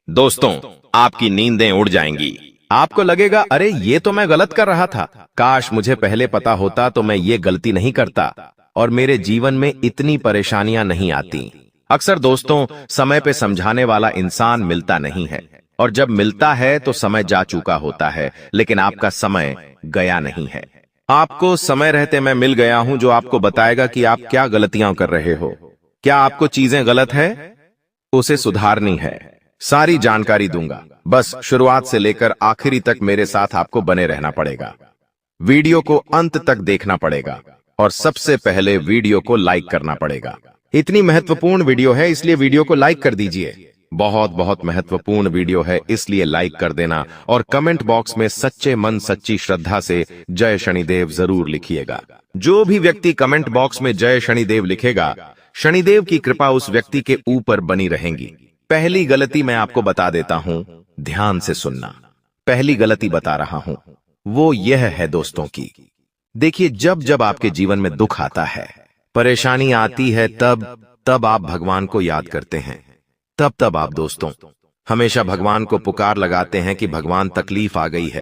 दोस्तों, आपकी नींदें उड़ जाएंगी। आपको लगेगा अरे ये तो मैं गलत कर रहा था, काश मुझे पहले पता होता तो मैं ये गलती नहीं करता और मेरे जीवन में इतनी परेशानियां नहीं आती। अक्सर दोस्तों, समय पे समझाने वाला इंसान मिलता नहीं है, और जब मिलता है तो समय जा चुका होता है, लेकिन आपका समय गया नहीं है। आपको समय रहते मैं मिल गया हूं, जो आपको बताएगा कि आप क्या गलतियां कर रहे हो, क्या आपको चीजें गलत है, उसे सुधारनी है। सारी जानकारी दूंगा, बस शुरुआत से लेकर आखिरी तक मेरे साथ आपको बने रहना पड़ेगा। वीडियो को अंत तक देखना पड़ेगा और सबसे पहले वीडियो को लाइक करना पड़ेगा। इतनी महत्वपूर्ण वीडियो है, इसलिए वीडियो को लाइक कर दीजिए। बहुत बहुत महत्वपूर्ण वीडियो है, इसलिए लाइक कर देना और कमेंट बॉक्स में सच्चे मन सच्ची श्रद्धा से जय शनिदेव जरूर लिखिएगा। जो भी व्यक्ति कमेंट बॉक्स में जय शनिदेव लिखेगा, शनिदेव की कृपा उस व्यक्ति के ऊपर बनी रहेगी। पहली गलती मैं आपको बता देता हूं, ध्यान से सुनना। पहली गलती बता रहा हूं, वो यह है दोस्तों की, देखिए जब जब आपके जीवन में दुख आता है, परेशानी आती है, तब आप भगवान को याद करते हैं। तब आप दोस्तों हमेशा भगवान को पुकार लगाते हैं कि भगवान तकलीफ आ गई है,